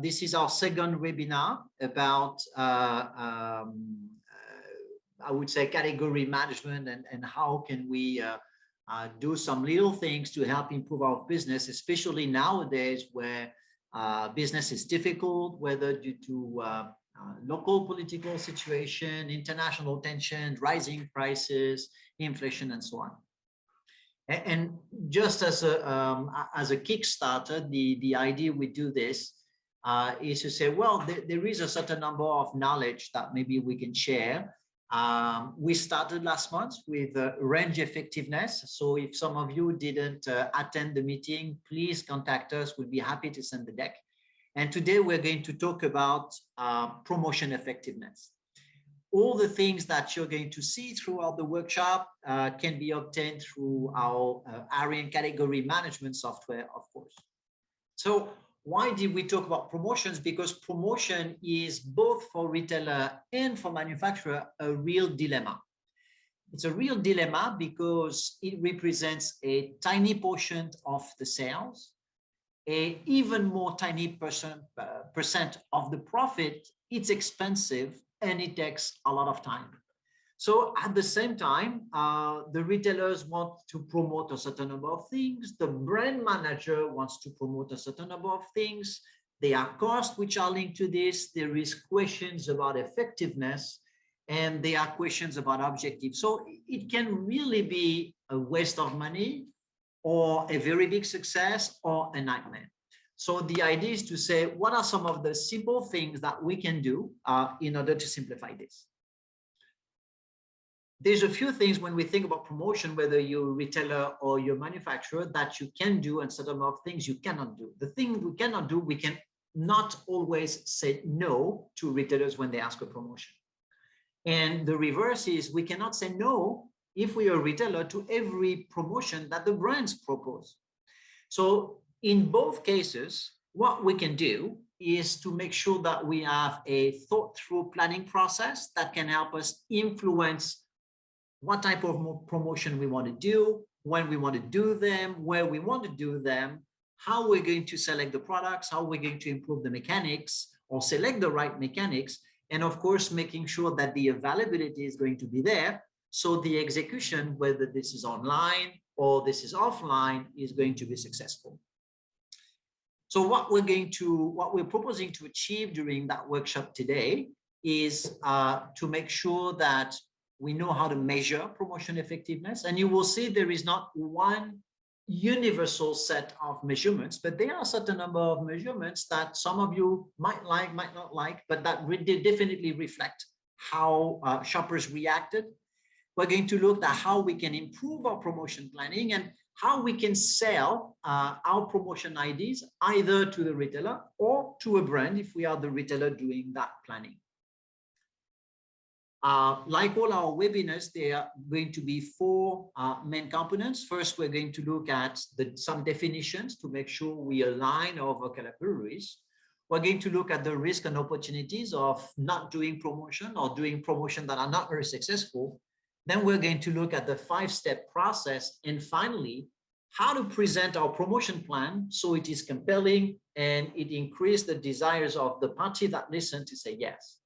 This is our second webinar about, I would say, category management and how can we do some little things to help improve our business, especially nowadays where business is difficult, whether due to local political situation, international tension, rising prices, inflation, and so on. And just as a Kickstarter, the idea we do this is to say, well, there is a certain number of knowledge that maybe we can share. We started last month with range effectiveness. So if some of you didn't attend the meeting, please contact us. We'll be happy to send the deck. And today we're going to talk about promotion effectiveness. All the things that you're going to see throughout the workshop can be obtained through our area category management software, of course. So why did we talk about promotions? Because promotion is both for retailer and for manufacturer a real dilemma. It's a real dilemma because it represents a tiny portion of the sales, a even more tiny percent of the profit. It's expensive and it takes a lot of time. So at the same time, the retailers want to promote a certain number of things. The brand manager wants to promote a certain number of things. There are costs which are linked to this. There is questions about effectiveness, and there are questions about objectives. So it can really be a waste of money or a very big success or a nightmare. So the idea is to say, what are some of the simple things that we can do in order to simplify this? There's a few things when we think about promotion, whether you're a retailer or you're a manufacturer, that you can do and certain of things you cannot do. The thing we cannot do, we can not always say no to retailers when they ask a promotion. And the reverse is we cannot say no if we are a retailer to every promotion that the brands propose. So in both cases, what we can do is to make sure that we have a thought through planning process that can help us influence what type of promotion we want to do, when we want to do them, where we want to do them, how we're going to select the products, how we're going to improve the mechanics or select the right mechanics, and of course, making sure that the availability is going to be there. So the execution, whether this is online or this is offline, is going to be successful. So what we're proposing to achieve during that workshop today is to make sure that we know how to measure promotion effectiveness. And you will see there is not one universal set of measurements, but there are a certain number of measurements that some of you might like, might not like, but that definitely reflect how shoppers reacted. We're going to look at how we can improve our promotion planning and how we can sell our promotion ideas either to the retailer or to a brand if we are the retailer doing that planning. Like all our webinars, there are going to be four main components. First, we're going to look at some definitions to make sure we align our vocabularies. We're going to look at the risks and opportunities of not doing promotion or doing promotion that are not very successful. Then we're going to look at the 5-step process. And finally, how to present our promotion plan so it is compelling and it increases the desires of the party that listen to say yes.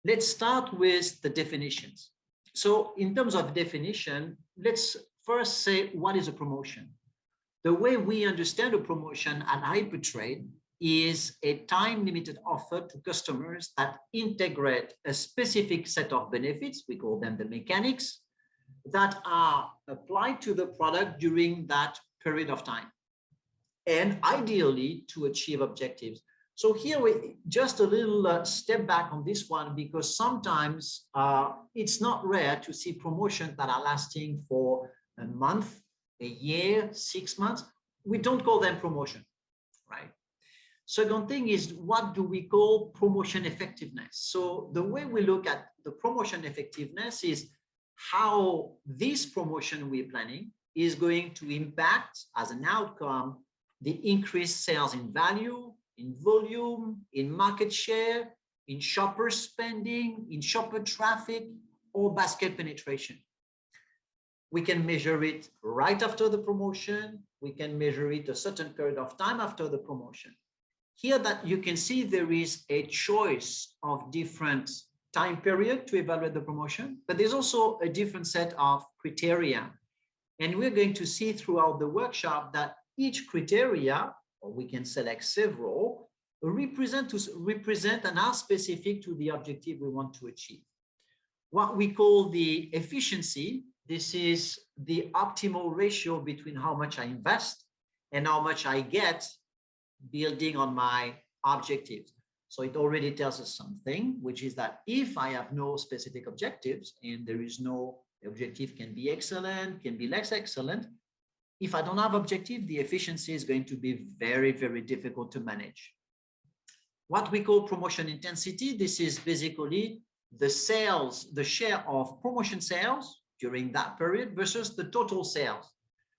Let's start with the definitions. So in terms of definition, let's first say, what is a promotion? The way we understand a promotion at Hypertrade is a time-limited offer to customers that integrate a specific set of benefits, we call them the mechanics, that are applied to the product during that period of time, and ideally to achieve objectives. So here we just a little step back on this one, because sometimes it's not rare to see promotions that are lasting for a month, a year, 6 months. We don't call them promotion, right? Second thing is, what do we call promotion effectiveness? So the way we look at the promotion effectiveness is how this promotion we're planning is going to impact as an outcome the increased sales in value, in volume, in market share, in shopper spending, in shopper traffic, or basket penetration. We can measure it right after the promotion. We can measure it a certain period of time after the promotion. Here that you can see there is a choice of different time period to evaluate the promotion, but there's also a different set of criteria. And we're going to see throughout the workshop that each criteria, or we can select several, represent and are specific to the objective we want to achieve. What we call the efficiency, this is the optimal ratio between how much I invest and how much I get building on my objectives. So it already tells us something, which is that if I have no specific objectives and there is no objective, can be excellent, can be less excellent. If I don't have objective, the efficiency is going to be very, very difficult to manage. What we call promotion intensity, this is basically the sales, the share of promotion sales during that period versus the total sales.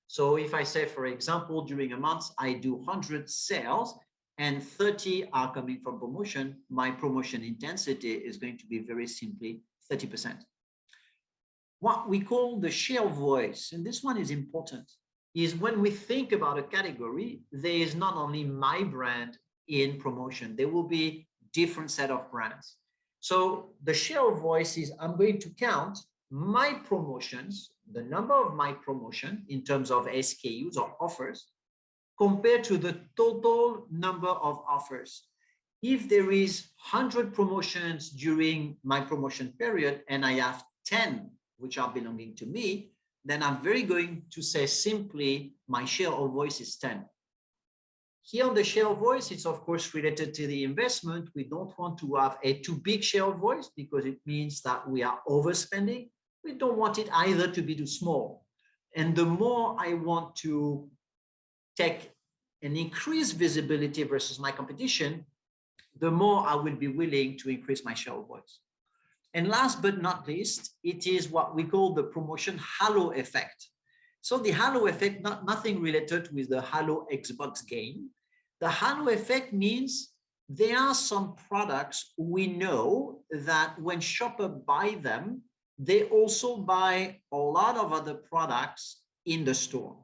So if I say, for example, during a month, I do 100 sales and 30 are coming from promotion, my promotion intensity is going to be very simply 30%. What we call the share of voice, and this one is important, is when we think about a category, there is not only my brand in promotion, there will be different set of brands. So the share of voice is I'm going to count my promotions, the number of my promotion in terms of SKUs or offers, compared to the total number of offers. If there is 100 promotions during my promotion period and I have 10 which are belonging to me, then I'm very going to say simply my share of voice is 10. Here on the share of voice, it's of course related to the investment. We don't want to have a too big share of voice because it means that we are overspending. We don't want it either to be too small. And the more I want to take an increased visibility versus my competition, the more I will be willing to increase my share of voice. And last but not least, it is what we call the promotion halo effect. So the halo effect, nothing related with the Halo Xbox game. The halo effect means there are some products we know that when shoppers buy them, they also buy a lot of other products in the store.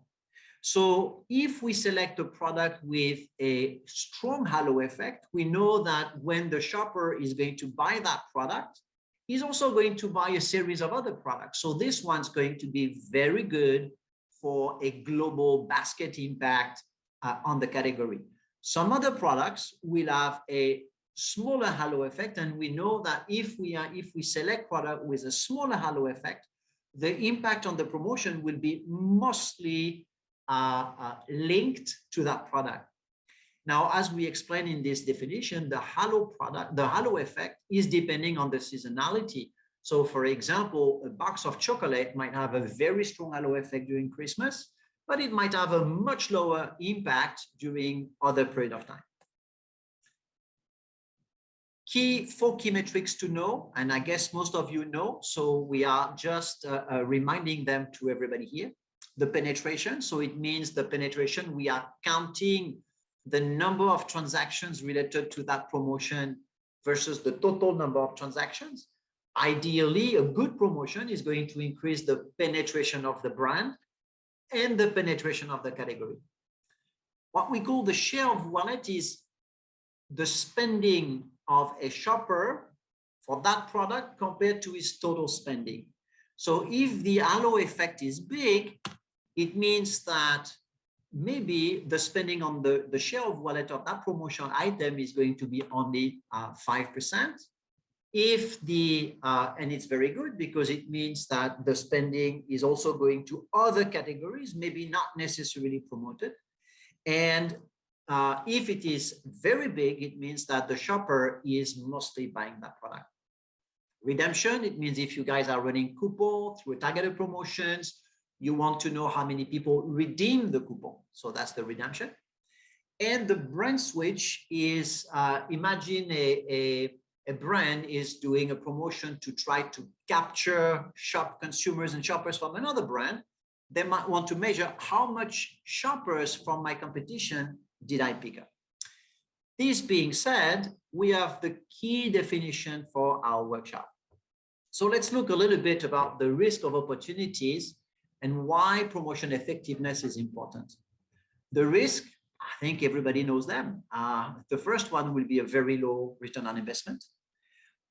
So if we select a product with a strong halo effect, we know that when the shopper is going to buy that product, he's also going to buy a series of other products. So this one's going to be very good for a global basket impact on the category. Some other products will have a smaller halo effect, and we know that if we select product with a smaller halo effect, the impact on the promotion will be mostly linked to that product. Now, as we explain in this definition, the halo effect is depending on the seasonality. So for example, a box of chocolate might have a very strong halo effect during Christmas, but it might have a much lower impact during other period of time. Four key metrics to know, and I guess most of you know, so we are just reminding them to everybody here. The penetration, so it means the penetration, we are counting the number of transactions related to that promotion versus the total number of transactions. Ideally, a good promotion is going to increase the penetration of the brand and the penetration of the category. What we call the share of wallet is the spending of a shopper for that product compared to his total spending. So if the halo effect is big, it means that maybe the spending on the share of wallet of that promotion item is going to be only 5%. If and it's very good because it means that the spending is also going to other categories, maybe not necessarily promoted. And if it is very big, it means that the shopper is mostly buying that product. Redemption, it means if you guys are running coupon through targeted promotions, you want to know how many people redeem the coupon. So that's the redemption. And the brand switch is, imagine a brand is doing a promotion to try to capture consumers and shoppers from another brand. They might want to measure how much shoppers from my competition did I pick up. This being said, we have the key definition for our workshop. So let's look a little bit about the risk of opportunities and why promotion effectiveness is important. The risk, I think everybody knows them. The first one will be a very low return on investment.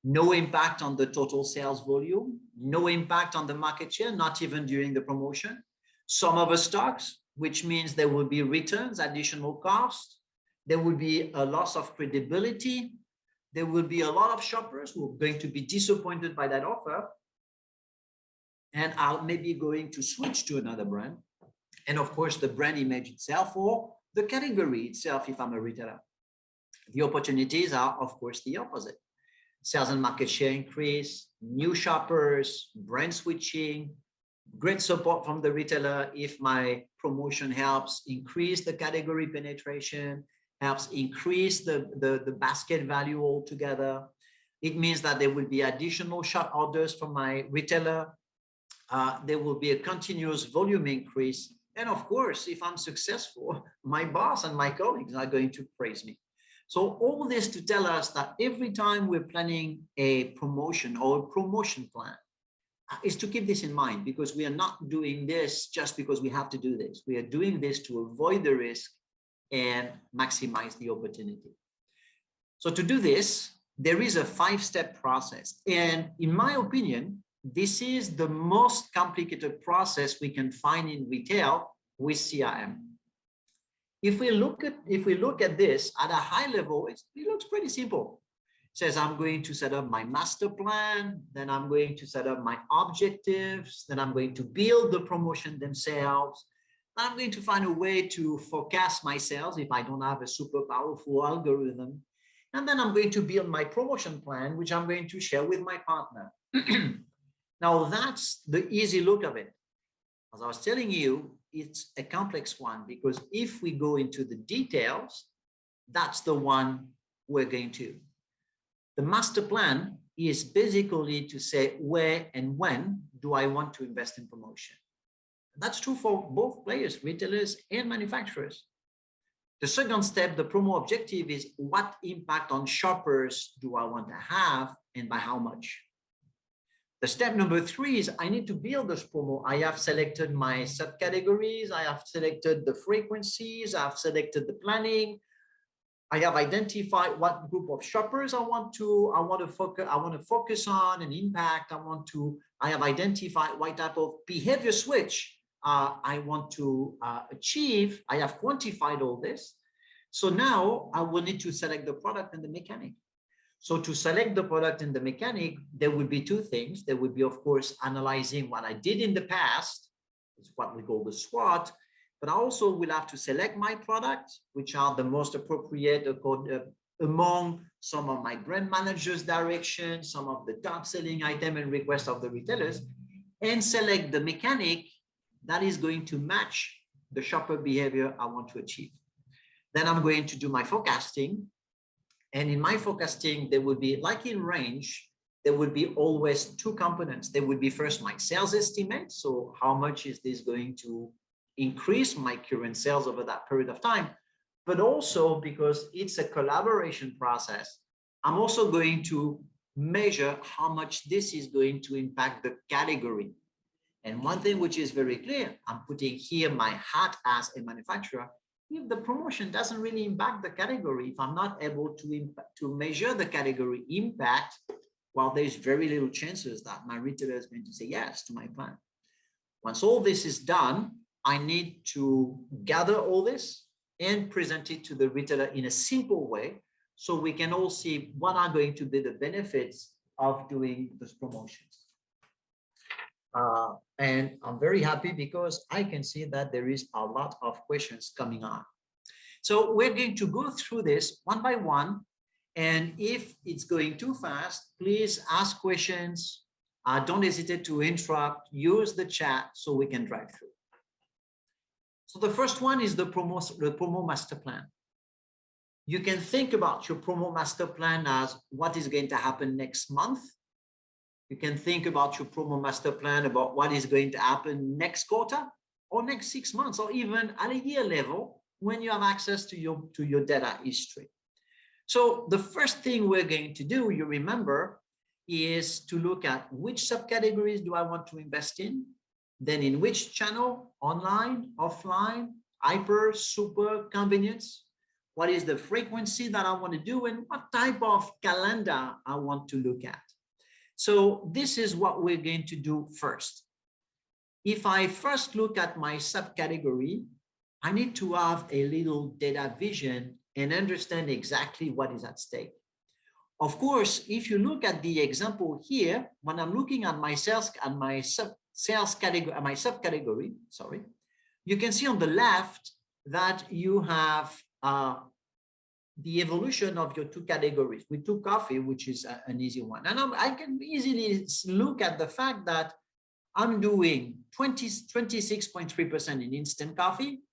No impact on the total sales volume, no impact on the market share, not even during the promotion. Some of the stocks, which means there will be returns, additional costs. There will be a loss of credibility. There will be a lot of shoppers who are going to be disappointed by that offer and are maybe going to switch to another brand. And of course, the brand image itself or the category itself, if I'm a retailer. The opportunities are, of course, the opposite. Sales and market share increase, new shoppers, brand switching, great support from the retailer if my promotion helps increase the category penetration, helps increase the basket value altogether. It means that there will be additional shop orders from my retailer. There will be a continuous volume increase. And of course, if I'm successful, my boss and my colleagues are going to praise me. So all this to tell us that every time we're planning a promotion or a promotion plan, is to keep this in mind, because we are not doing this just because we have to do this. We are doing this to avoid the risk and maximize the opportunity. So to do this, there is a 5-step process. And in my opinion, this is the most complicated process we can find in retail with CRM. If we look at this at a high level, it looks pretty simple. It says I'm going to set up my master plan, then I'm going to set up my objectives, then I'm going to build the promotion themselves. I'm going to find a way to forecast my sales if I don't have a super powerful algorithm. And then I'm going to build my promotion plan, which I'm going to share with my partner. Now that's the easy look of it. As I was telling you, it's a complex one, because if we go into the details, that's the one we're going to. The master plan is basically to say where and when do I want to invest in promotion. That's true for both players, retailers and manufacturers. The second step, the promo objective, is what impact on shoppers do I want to have and by how much? The step number 3 is I need to build this promo. I have selected my subcategories. I have selected the frequencies. I've selected the planning. I have identified what group of shoppers I want to focus on and impact. I have identified what type of behavior switch I want to achieve. I have quantified all this. So now I will need to select the product and the mechanic. So to select the product and the mechanic, there would be 2 things. There would be, of course, analyzing what I did in the past. It's what we call the SWOT. But I also will have to select my products, which are the most appropriate among some of my brand managers' directions, some of the top selling item and requests of the retailers, and select the mechanic that is going to match the shopper behavior I want to achieve. Then I'm going to do my forecasting. And in my forecasting, there would be, like in range, there would be always 2 components. There would be first my sales estimate. So how much is this going to increase my current sales over that period of time? But also, because it's a collaboration process, I'm also going to measure how much this is going to impact the category. And one thing which is very clear, I'm putting here my hat as a manufacturer. If the promotion doesn't really impact the category, if I'm not able to measure the category impact, well, there's very little chances that my retailer is going to say yes to my plan. Once all this is done, I need to gather all this and present it to the retailer in a simple way, so we can all see what are going to be the benefits of doing this promotion. And I'm very happy because I can see that there is a lot of questions coming on. So we're going to go through this one by one. And if it's going too fast, please ask questions. Don't hesitate to interrupt. Use the chat so we can drive through. So the first one is the promo master plan. You can think about your promo master plan as what is going to happen next month. You can think about your promo master plan about what is going to happen next quarter or next 6 months, or even at a year level when you have access to your data history. So the first thing we're going to do, you remember, is to look at which subcategories do I want to invest in, then in which channel, online, offline, hyper, super, convenience, what is the frequency that I want to do, and what type of calendar I want to look at. So this is what we're going to do first. If I first look at my subcategory, I need to have a little data vision and understand exactly what is at stake. Of course, if you look at the example here, when I'm looking at my sales and my subcategory, sorry, you can see on the left that you have the evolution of your two categories. We took coffee, which is an easy one. And I can easily look at the fact that I'm doing 26.3% in instant coffee.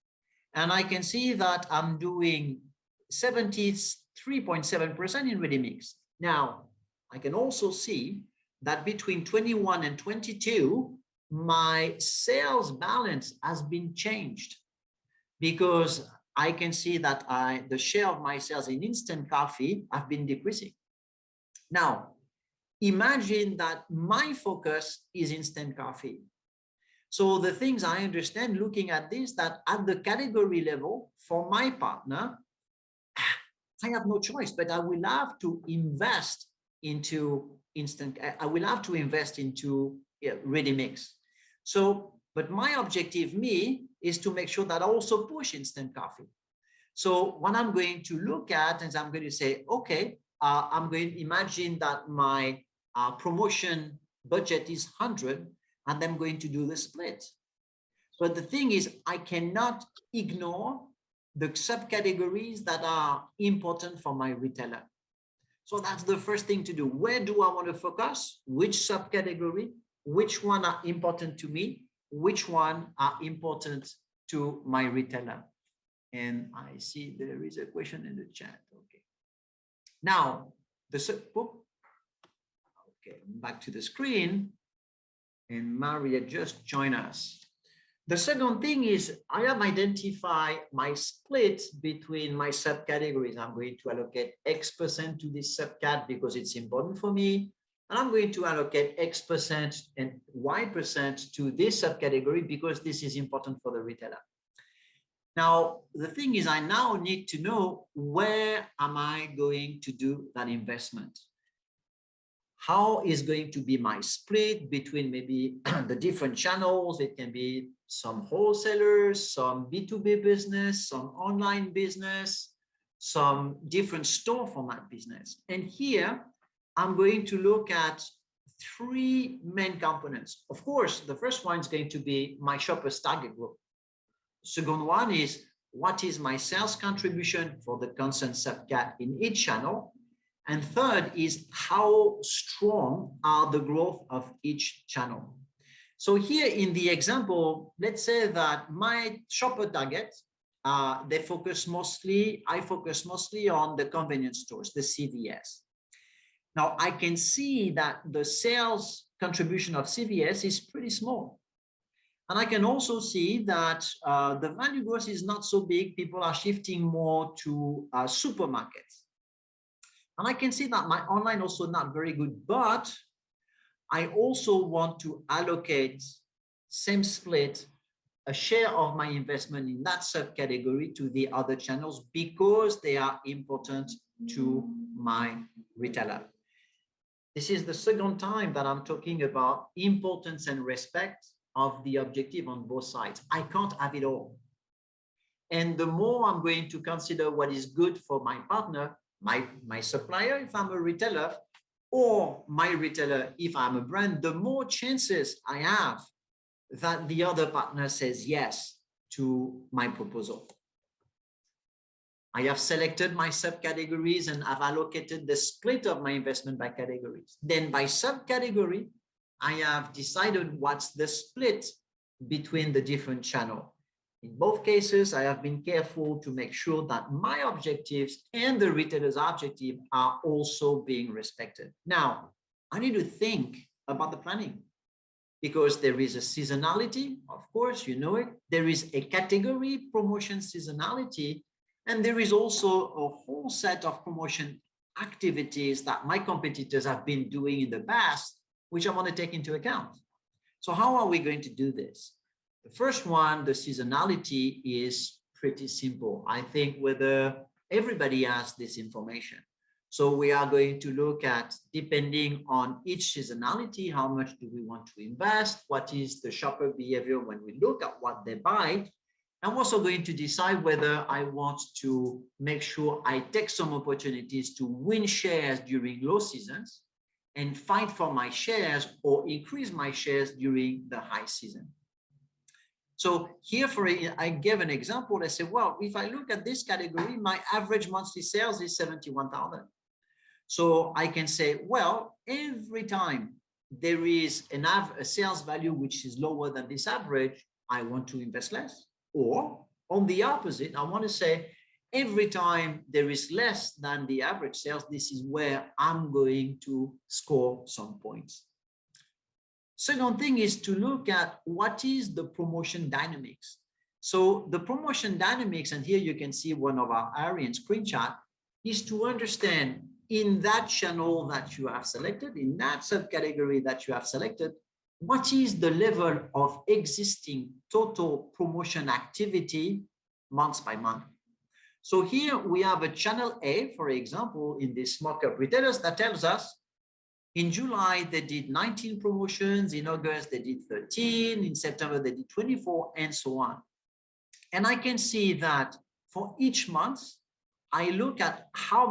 And I can see that I'm doing 73.7% in ready mix. Now, I can also see that between 21 and 22, my sales balance has been changed, because I can see that the share of my sales in instant coffee have been decreasing. Now, imagine that my focus is instant coffee. So the things I understand looking at this, that at the category level for my partner, I have no choice, but I will have to invest into I will have to invest into ready mix. So, but my objective, is to make sure that I also push instant coffee. So what I'm going to look at is I'm going to say, okay, I'm going to imagine that my promotion budget is 100, and I'm going to do the split. But the thing is, I cannot ignore the subcategories that are important for my retailer. So that's the first thing to do. Where do I want to focus? Which subcategory? Which one are important to me? Which one are important to my retailer? And I see there is a question in the chat. Okay. Now, okay, back to the screen. And Maria just joined us. The second thing is I have identified my split between my subcategories. I'm going to allocate X% to this subcat because it's important for me. And I'm going to allocate X% and Y% to this subcategory because this is important for the retailer. Now, the thing is, I now need to know, where am I going to do that investment? How is going to be my split between maybe the different channels? It can be some wholesalers, some B2B business, some online business, some different store format business. And here, I'm going to look at three main components. Of course, the first one is going to be my shopper's target group. Second one is, what is my sales contribution for the constant subcat in each channel? And third is, how strong are the growth of each channel? So here in the example, let's say that my shopper target, I focus mostly on the convenience stores, the CVS. Now I can see that the sales contribution of CVS is pretty small. And I can also see that the value growth is not so big. People are shifting more to supermarkets. And I can see that my online also not very good, but I also want to allocate same split, a share of my investment in that subcategory to the other channels because they are important to my retailer. This is the second time that I'm talking about importance and respect of the objective on both sides. I can't have it all. And the more I'm going to consider what is good for my partner, my supplier, if I'm a retailer, or my retailer, if I'm a brand, the more chances I have that the other partner says yes to my proposal. I have selected my subcategories and I've allocated the split of my investment by categories. Then by subcategory, I have decided what's the split between the different channels. In both cases, I have been careful to make sure that my objectives and the retailer's objective are also being respected. Now, I need to think about the planning because there is a seasonality, of course, you know it. There is a category promotion seasonality, and there is also a whole set of promotion activities that my competitors have been doing in the past, which I want to take into account. So how are we going to do this? The first one, the seasonality, is pretty simple. I think whether everybody has this information. So we are going to look at, depending on each seasonality, how much do we want to invest? What is the shopper behavior when we look at what they buy? I'm also going to decide whether I want to make sure I take some opportunities to win shares during low seasons and fight for my shares or increase my shares during the high season. So here, I gave an example. I said, well, if I look at this category, my average monthly sales is 71,000. So I can say, well, every time there is a sales value which is lower than this average, I want to invest less. Or on the opposite, I want to say, every time there is less than the average sales, this is where I'm going to score some points. Second thing is to look at what is the promotion dynamics. So the promotion dynamics, and here you can see one of our Arian screenshot, is to understand in that channel that you have selected, in that subcategory that you have selected, what is the level of existing total promotion activity month by month. So here we have a channel A, for example, in this mock-up retailers that tells us in July, they did 19 promotions. In August, they did 13. In September, they did 24, and so on. And I can see that for each month, I look at how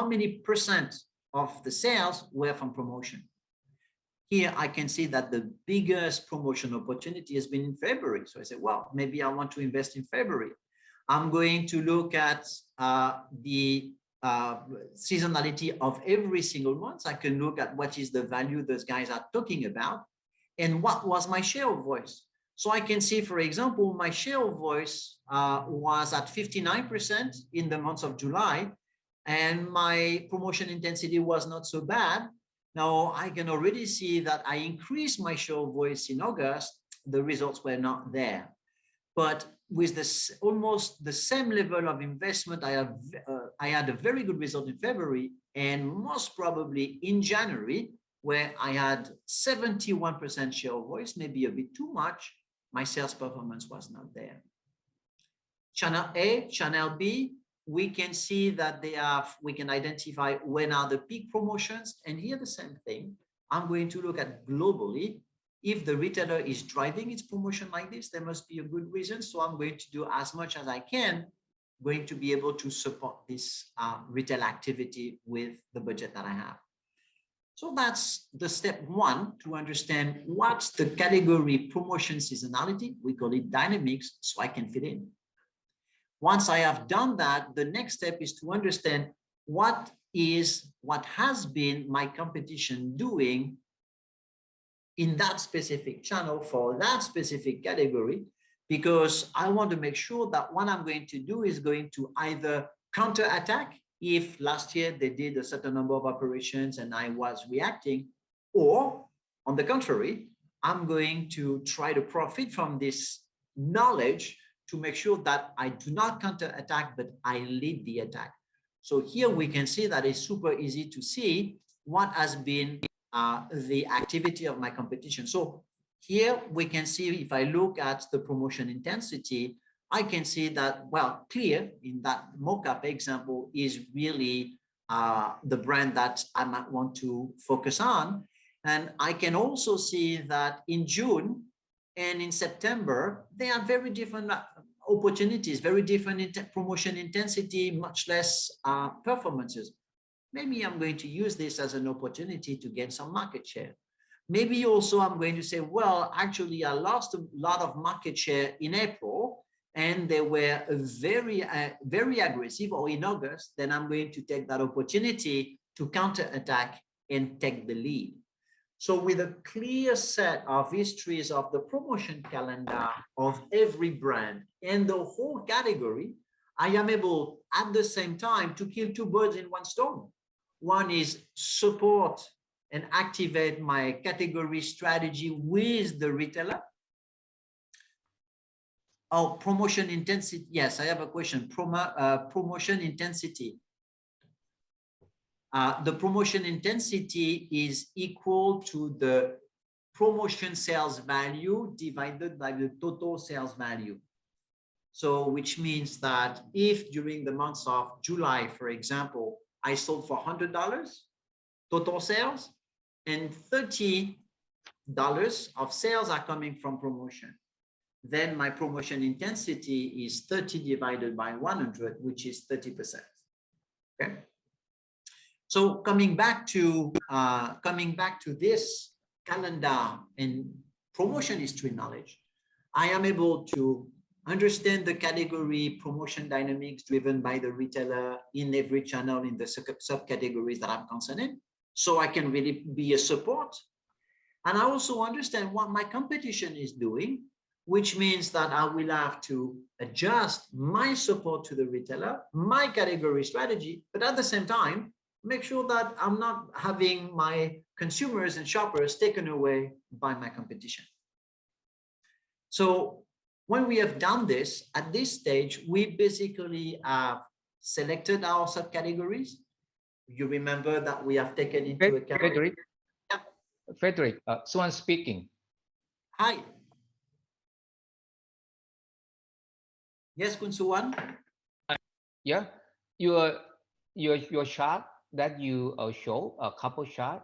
many percent of the sales were from promotion. Here, I can see that the biggest promotion opportunity has been in February. So I say, well, maybe I want to invest in February. I'm going to look at the seasonality of every single month. I can look at what is the value those guys are talking about and what was my share of voice. So I can see, for example, my share of voice was at 59% in the month of July, and my promotion intensity was not so bad. Now I can already see that I increased my share of voice in August. The results were not there. But with this almost the same level of investment, I had a very good result in February, and most probably in January, where I had 71% share of voice, maybe a bit too much, my sales performance was not there. Channel A, channel B, we can see that we can identify when are the peak promotions, and here the same thing. I'm going to look at globally. If the retailer is driving its promotion like this, there must be a good reason. So I'm going to do as much as I can, going to be able to support this retail activity with the budget that I have. So that's the step one, to understand what's the category promotion seasonality. We call it dynamics, so I can fit in. Once I have done that, the next step is to understand what has been my competition doing in that specific channel for that specific category, because I want to make sure that what I'm going to do is going to either counterattack if last year they did a certain number of operations and I was reacting, or on the contrary, I'm going to try to profit from this knowledge to make sure that I do not counterattack, but I lead the attack. So here we can see that it's super easy to see what has been the activity of my competition. So here we can see, if I look at the promotion intensity, I can see that, well, Clear in that mock-up example is really the brand that I might want to focus on. And I can also see that in June and in September, they are very different opportunities, very different promotion intensity, much less performances. Maybe I'm going to use this as an opportunity to get some market share. Maybe also I'm going to say, well, actually I lost a lot of market share in April and they were very, very aggressive, or in August, then I'm going to take that opportunity to counterattack and take the lead. So with a clear set of histories of the promotion calendar of every brand and the whole category, I am able at the same time to kill two birds in one stone. One is support and activate my category strategy with the retailer. Oh, promotion intensity. Yes, I have a question. Promotion intensity. The promotion intensity is equal to the promotion sales value divided by the total sales value. So which means that if during the months of July, for example, I sold for $100 total sales and $30 of sales are coming from promotion, then my promotion intensity is 30 divided by 100, which is 30%. Okay. So coming back to this calendar and promotion history knowledge, I am able to understand the category promotion dynamics driven by the retailer in every channel in the subcategories that I'm concerned in, so I can really be a support. And I also understand what my competition is doing, which means that I will have to adjust my support to the retailer, my category strategy, but at the same time, make sure that I'm not having my consumers and shoppers taken away by my competition. So when we have done this, at this stage, we basically have selected our subcategories. You remember that we have taken into account. Frederick, Yeah. Frederick, Swan speaking. Hi. Yes, Kunsuwan. Yeah, your chart that you show, a couple chart,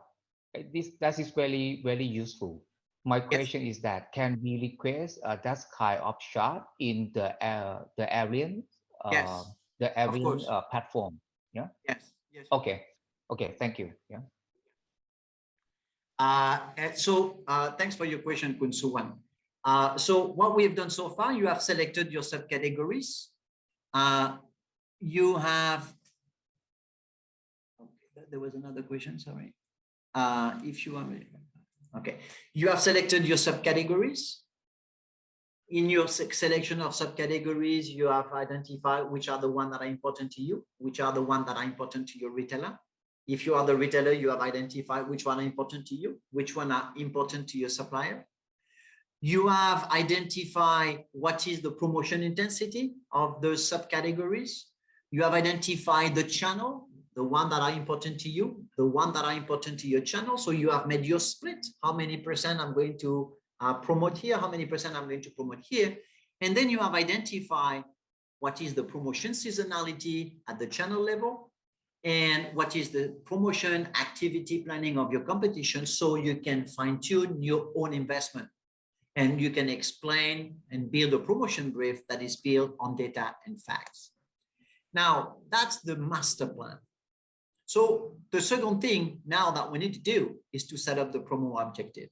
that is very useful. My question is that can we request that kind of chart in the Arian Yes, of course. platform? Yeah. Yes. Yes. Okay. Thank you. Yeah. Thanks for your question, Kunsuwan. So what we have done so far, you have selected your subcategories. You have, okay, there was another question, sorry. If you are, okay, you have selected your subcategories. In your selection of subcategories, you have identified which are the ones that are important to you, which are the ones that are important to your retailer. If you are the retailer, you have identified which one are important to you, which one are important to your supplier. You have identified what is the promotion intensity of those subcategories. You have identified the channel, the one that are important to you, the one that are important to your channel. So you have made your split. How many percent I'm going to promote here? How many percent I'm going to promote here? And then you have identified what is the promotion seasonality at the channel level and what is the promotion activity planning of your competition, so you can fine-tune your own investment. And you can explain and build a promotion brief that is built on data and facts. Now, that's the master plan. So the second thing now that we need to do is to set up the promo objective.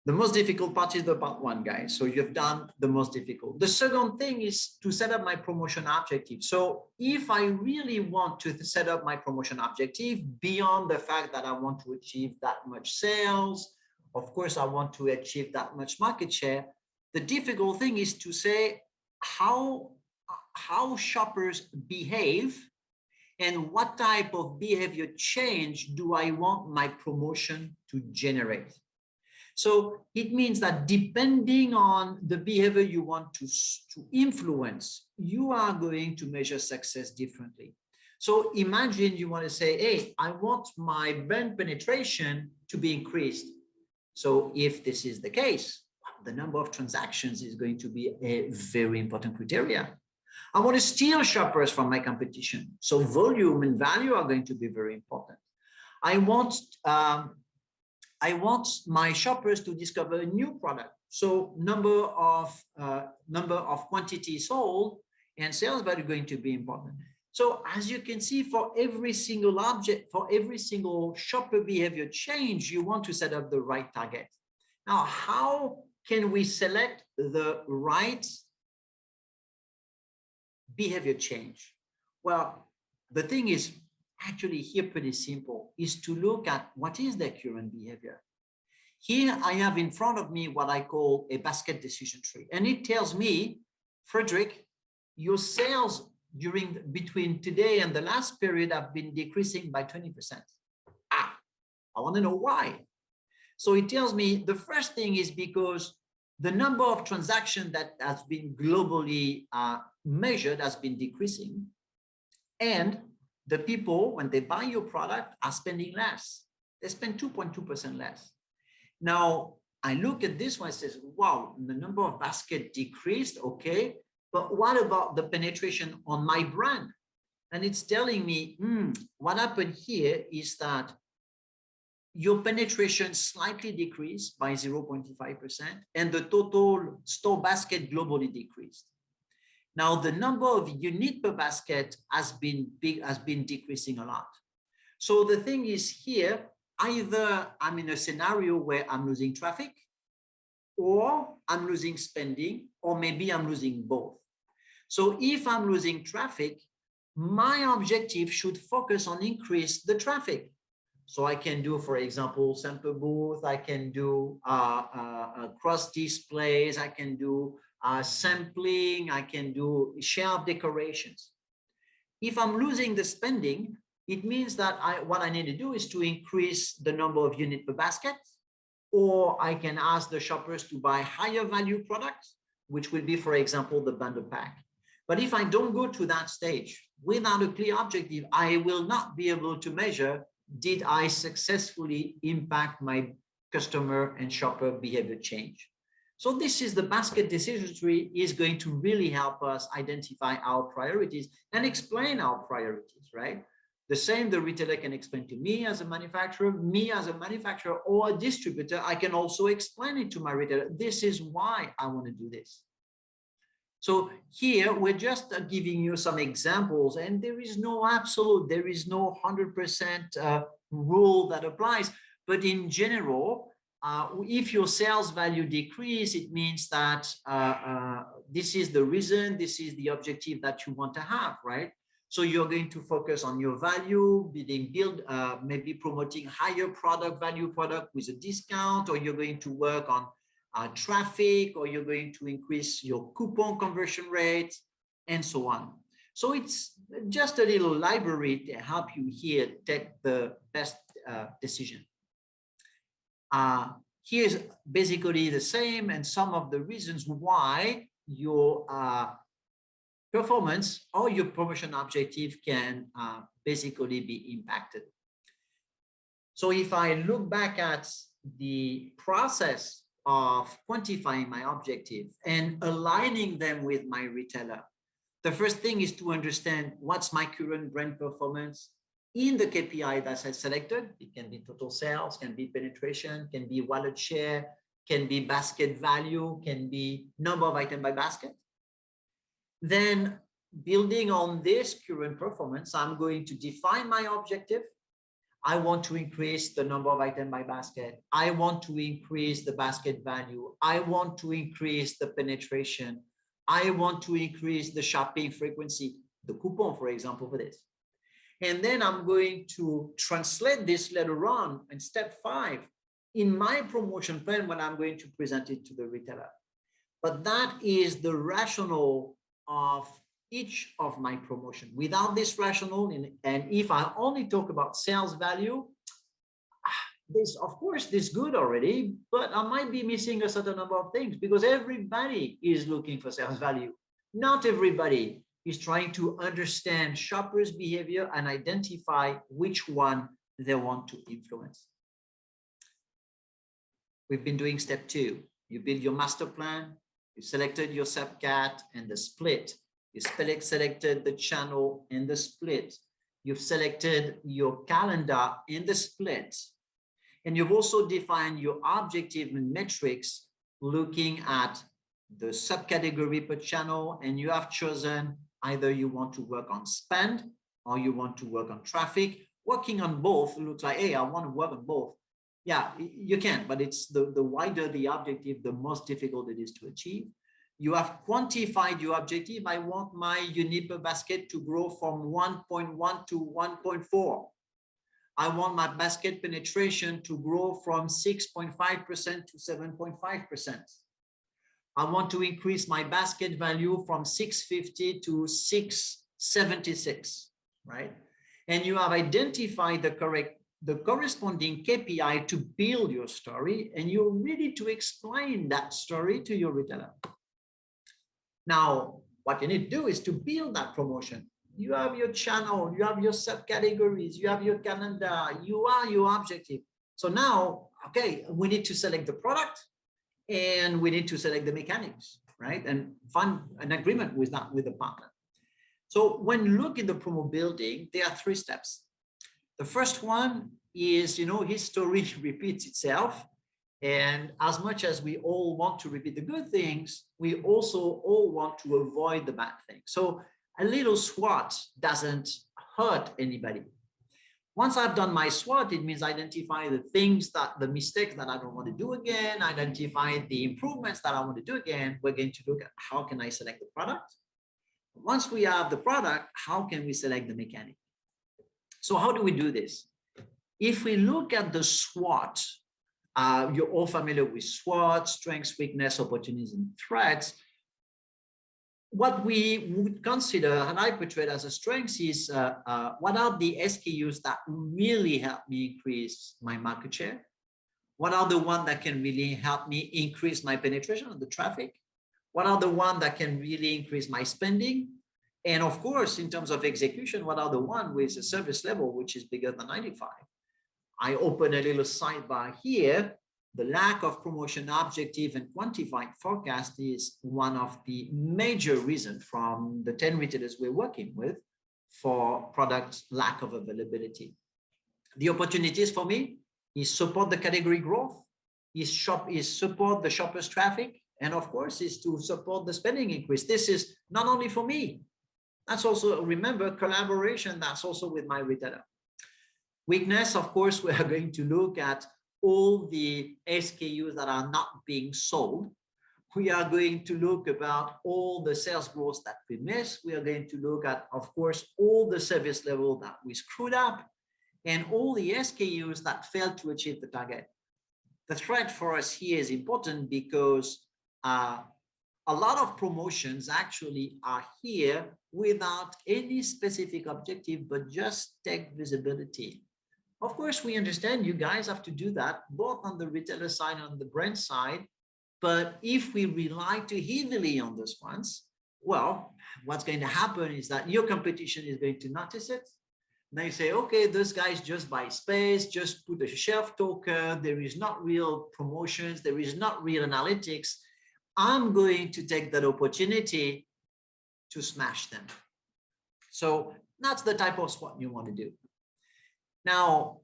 The most difficult part is the part one, guys. So you've done the most difficult. The second thing is to set up my promotion objective. So if I really want to set up my promotion objective beyond the fact that I want to achieve that much sales, of course, I want to achieve that much market share. The difficult thing is to say how shoppers behave and what type of behavior change do I want my promotion to generate. So it means that depending on the behavior you want to influence, you are going to measure success differently. So imagine you want to say, hey, I want my brand penetration to be increased. So if this is the case, the number of transactions is going to be a very important criteria. I want to steal shoppers from my competition. So volume and value are going to be very important. I want my shoppers to discover a new product. So number of quantities sold and sales value are going to be important. So as you can see, for every single object, for every single shopper behavior change, you want to set up the right target. Now, how can we select the right behavior change? Well, the thing is actually here pretty simple, is to look at what is their current behavior. Here I have in front of me what I call a basket decision tree. And it tells me, Frederick, your sales between today and the last period have been decreasing by 20%. I want to know why. So it tells me the first thing is because the number of transactions that has been globally measured has been decreasing. And the people, when they buy your product, are spending less. They spend 2.2% less. Now, I look at this one and says, wow, the number of baskets decreased, okay, but what about the penetration on my brand? And it's telling me, what happened here is that your penetration slightly decreased by 0.5%, and the total store basket globally decreased. Now, the number of units per basket has been decreasing a lot. So the thing is here, either I'm in a scenario where I'm losing traffic, or I'm losing spending, or maybe I'm losing both. So if I'm losing traffic, my objective should focus on increase the traffic. So I can do, for example, sample booth, I can do cross displays, I can do sampling, I can do shelf decorations. If I'm losing the spending, it means that what I need to do is to increase the number of units per basket, or I can ask the shoppers to buy higher value products, which will be, for example, the bundle pack. But if I don't go to that stage without a clear objective, I will not be able to measure, did I successfully impact my customer and shopper behavior change? So this is the basket decision tree is going to really help us identify our priorities and explain our priorities, right? The same the retailer can explain to me as a manufacturer, or a distributor, I can also explain it to my retailer. This is why I want to do this. So here we're just giving you some examples, and there is no 100% rule that applies. But in general, if your sales value decrease, it means that this is the reason, this is the objective that you want to have, right? So you're going to focus on your value, maybe promoting higher value product with a discount, or you're going to work on traffic, or you're going to increase your coupon conversion rate, and so on. So it's just a little library to help you here take the best decision. Here's basically the same, and some of the reasons why your performance or your promotion objective can basically be impacted. So if I look back at the process of quantifying my objective and aligning them with my retailer, the first thing is to understand what's my current brand performance in the KPI that I selected. It can be total sales, can be penetration, can be wallet share, can be basket value, can be number of items by basket. Then, building on this current performance, I'm going to define my objective. I want to increase the number of items by basket. I want to increase the basket value. I want to increase the penetration. I want to increase the shopping frequency, the coupon, for example, for this. And then I'm going to translate this later on in step 5 in my promotion plan when I'm going to present it to the retailer. But that is the rationale of each of my promotion. Without this rationale, and if I only talk about sales value, this, of course, this good already, but I might be missing a certain number of things because everybody is looking for sales value. Not everybody is trying to understand shoppers' behavior and identify which one they want to influence. We've been doing step 2. You build your master plan, you selected your subcat and the split. You selected the channel and the split. You've selected your calendar and the split. And you've also defined your objective and metrics looking at the subcategory per channel, and you have chosen either you want to work on spend or you want to work on traffic. Working on both looks like, hey, I want to work on both. Yeah, you can, but it's the wider the objective, the most difficult it is to achieve. You have quantified your objective. I want my unit per basket to grow from 1.1 to 1.4. I want my basket penetration to grow from 6.5% to 7.5%. I want to increase my basket value from 650 to 676, right? And you have identified the corresponding KPI to build your story, and you're ready to explain that story to your retailer. Now, what you need to do is to build that promotion. You have your channel, you have your subcategories, you have your calendar, you are your objective. So now okay, we need to select the product and we need to select the mechanics, right? And find an agreement with that with the partner. So when you look in the promo building, there are 3 steps. The first one is, history repeats itself. And as much as we all want to repeat the good things, we also all want to avoid the bad things. So a little SWOT doesn't hurt anybody. Once I've done my SWOT, it means identify the mistakes that I don't want to do again, identify the improvements that I want to do again. We're going to look at how can I select the product. Once we have the product, how can we select the mechanic? So how do we do this? If we look at the SWOT, you're all familiar with SWOT, strengths, weakness, opportunities, and threats. What we would consider, and I portray it as a strength, is what are the SKUs that really help me increase my market share? What are the ones that can really help me increase my penetration of the traffic? What are the ones that can really increase my spending? And of course, in terms of execution, what are the ones with a service level which is bigger than 95? I open a little sidebar here. The lack of promotion objective and quantified forecast is one of the major reasons from the 10 retailers we're working with for product lack of availability. The opportunities for me is support the category growth, is support the shoppers traffic, and of course is to support the spending increase. This is not only for me. That's also, remember, collaboration, that's also with my retailer. Weakness, of course, we are going to look at all the SKUs that are not being sold. We are going to look about all the sales growth that we missed. We are going to look at, of course, all the service level that we screwed up and all the SKUs that failed to achieve the target. The threat for us here is important because a lot of promotions actually are here without any specific objective, but just take visibility. Of course, we understand you guys have to do that both on the retailer side and on the brand side. But if we rely too heavily on those ones, well, what's going to happen is that your competition is going to notice it. They say, okay, those guys just buy space, just put a shelf talker. There is not real promotions. There is not real analytics. I'm going to take that opportunity to smash them. So that's the type of SWOT you want to do. Now,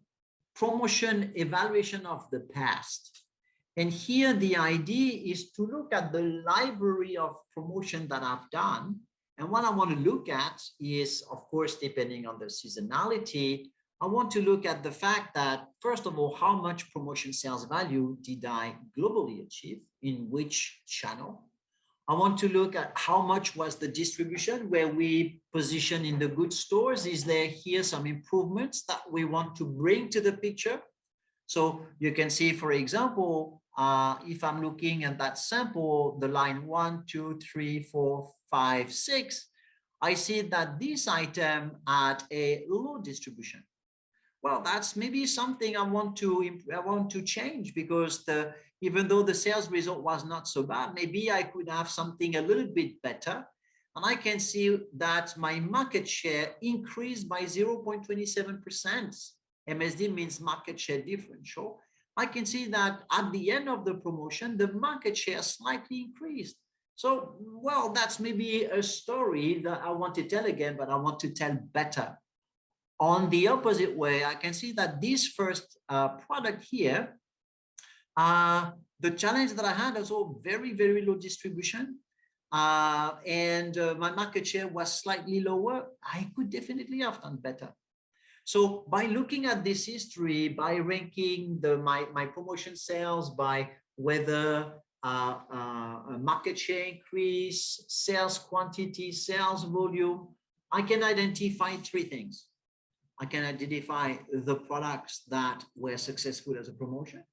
promotion evaluation of the past. And here the idea is to look at the library of promotion that I've done. And what I want to look at is, of course, depending on the seasonality, I want to look at the fact that, first of all, how much promotion sales value did I globally achieve, in which channel? I want to look at how much was the distribution where we position in the good stores. Is there here some improvements that we want to bring to the picture? So you can see, for example, if I'm looking at that sample, the line 1, 2, 3, 4, 5, 6, I see that this item had a low distribution. Well, that's maybe something I want to change, because even though the sales result was not so bad, maybe I could have something a little bit better. And I can see that my market share increased by 0.27%. MSD means market share differential. I can see that at the end of the promotion, the market share slightly increased. So, well, that's maybe a story that I want to tell again, but I want to tell better. On the opposite way, I can see that this first product here, the challenge that I had was all very, very low distribution. And my market share was slightly lower. I could definitely have done better. So by looking at this history, by ranking my promotion sales by whether market share increase, sales quantity, sales volume, I can identify 3 things. I can identify the products that were successful as a promotion.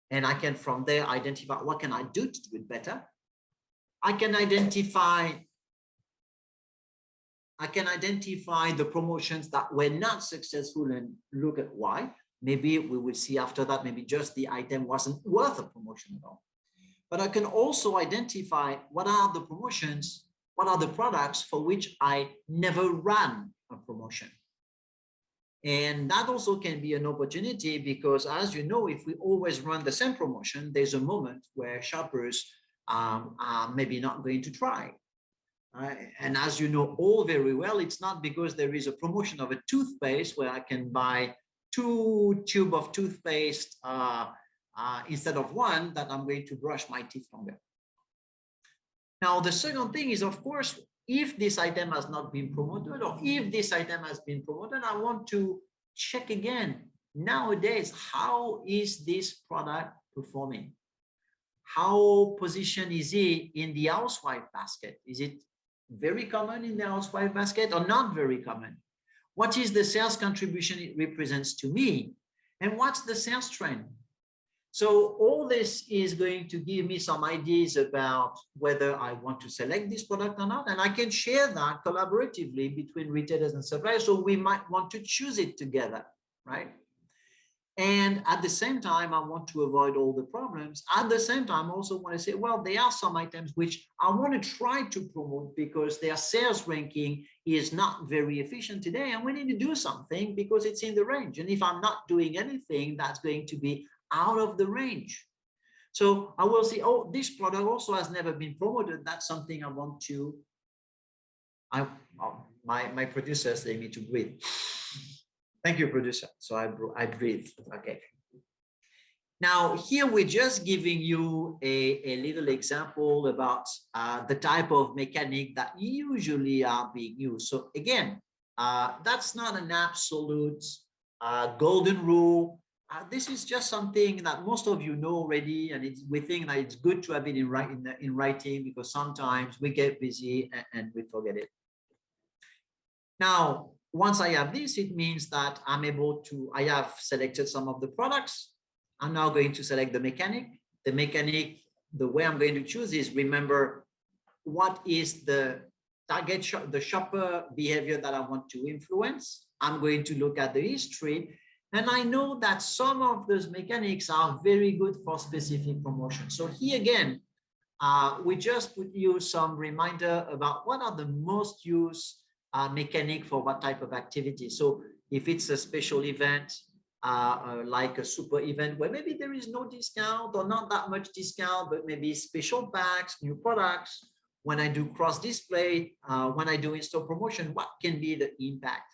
And I can, from there, identify what can I do to do it better. I can identify the promotions that were not successful and look at why. Maybe we will see after that, maybe just the item wasn't worth a promotion at all. But I can also identify what are the promotions, what are the products for which I never ran a promotion. And that also can be an opportunity because, as you know, if we always run the same promotion, there's a moment where shoppers are maybe not going to try. And as you know all very well, it's not because there is a promotion of a toothpaste where I can buy 2 tubes of toothpaste instead of 1 that I'm going to brush my teeth longer. Now, the second thing is, of course, if this item has not been promoted, or if this item has been promoted, I want to check again. Nowadays, how is this product performing? How positioned is it in the housewife basket? Is it very common in the housewife basket or not very common? What is the sales contribution it represents to me? And what's the sales trend? So all this is going to give me some ideas about whether I want to select this product or not. And I can share that collaboratively between retailers and suppliers. So we might want to choose it together, right? And at the same time, I want to avoid all the problems. At the same time, I also want to say, well, there are some items which I want to try to promote because their sales ranking is not very efficient today. And we need to do something because it's in the range. And if I'm not doing anything, that's going to be out of the range. So I will say, oh, this product also has never been promoted. That's something I want to, my producer is telling me to breathe. Thank you, producer. So I breathe. Okay. Now, here we're just giving you a little example about the type of mechanic that usually are being used. So again, that's not an absolute golden rule. This is just something that most of you know already, and we think that it's good to have it in writing because sometimes we get busy and we forget it. Now, once I have this, it means that I have selected some of the products. I'm now going to select the mechanic. The mechanic, the way I'm going to choose is, remember, what is the target the shopper behavior that I want to influence. I'm going to look at the history. And I know that some of those mechanics are very good for specific promotions. So here again, we just put you some reminder about what are the most used mechanic for what type of activity. So if it's a special event, like a super event where maybe there is no discount or not that much discount, but maybe special packs, new products, when I do cross display, when I do in-store promotion, what can be the impact?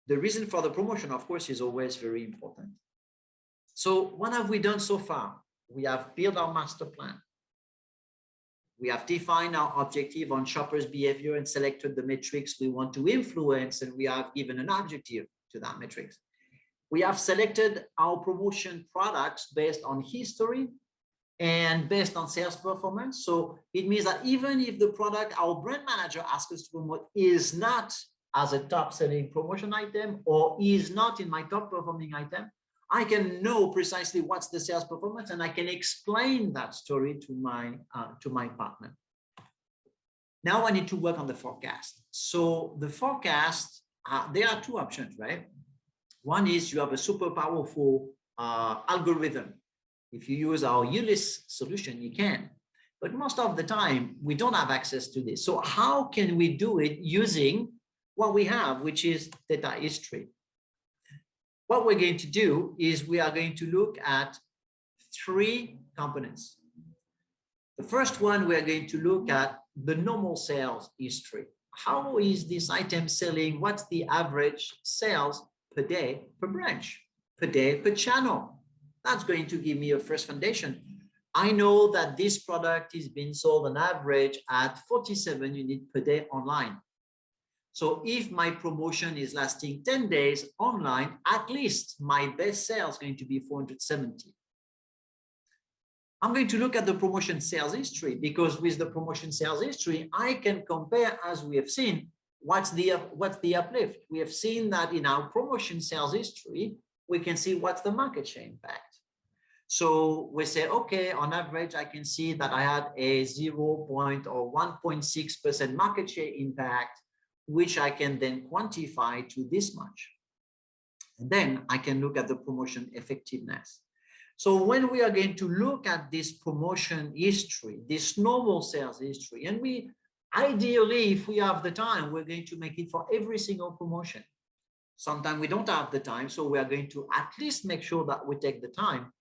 The reason for the promotion, of course, is always very important. So what have we done so far? We have built our master plan. We have defined our objective on shoppers' behavior and selected the metrics we want to influence, and we have given an objective to that metrics. We have selected our promotion products based on history and based on sales performance. So it means that even if the product our brand manager asks us to promote is not as a top selling promotion item or is not in my top performing item, I can know precisely what's the sales performance and I can explain that story to my partner. Now I need to work on the forecast. So the forecast, there are 2 options, right? One is you have a super powerful algorithm. If you use our ULIS solution, you can. But most of the time, we don't have access to this. So how can we do it using what we have, which is data history? What we're going to do is we are going to look at 3 components. The first one, we're going to look at the normal sales history. How is this item selling? What's the average sales per day per branch, per day per channel? That's going to give me a first foundation. I know that this product is being sold on average at 47 units per day online. So if my promotion is lasting 10 days online, at least my best sale is going to be 470. I'm going to look at the promotion sales history, because with the promotion sales history, I can compare, as we have seen, what's the uplift. We have seen that in our promotion sales history, we can see what's the market share impact. So we say, okay, on average, I can see that I had a 1.6% market share impact, which I can then quantify to this much. And then I can look at the promotion effectiveness. So when we are going to look at this promotion history, this normal sales history, and we ideally, if we have the time, we're going to make it for every single promotion. Sometimes we don't have the time, so we are going to at least make sure that we take the time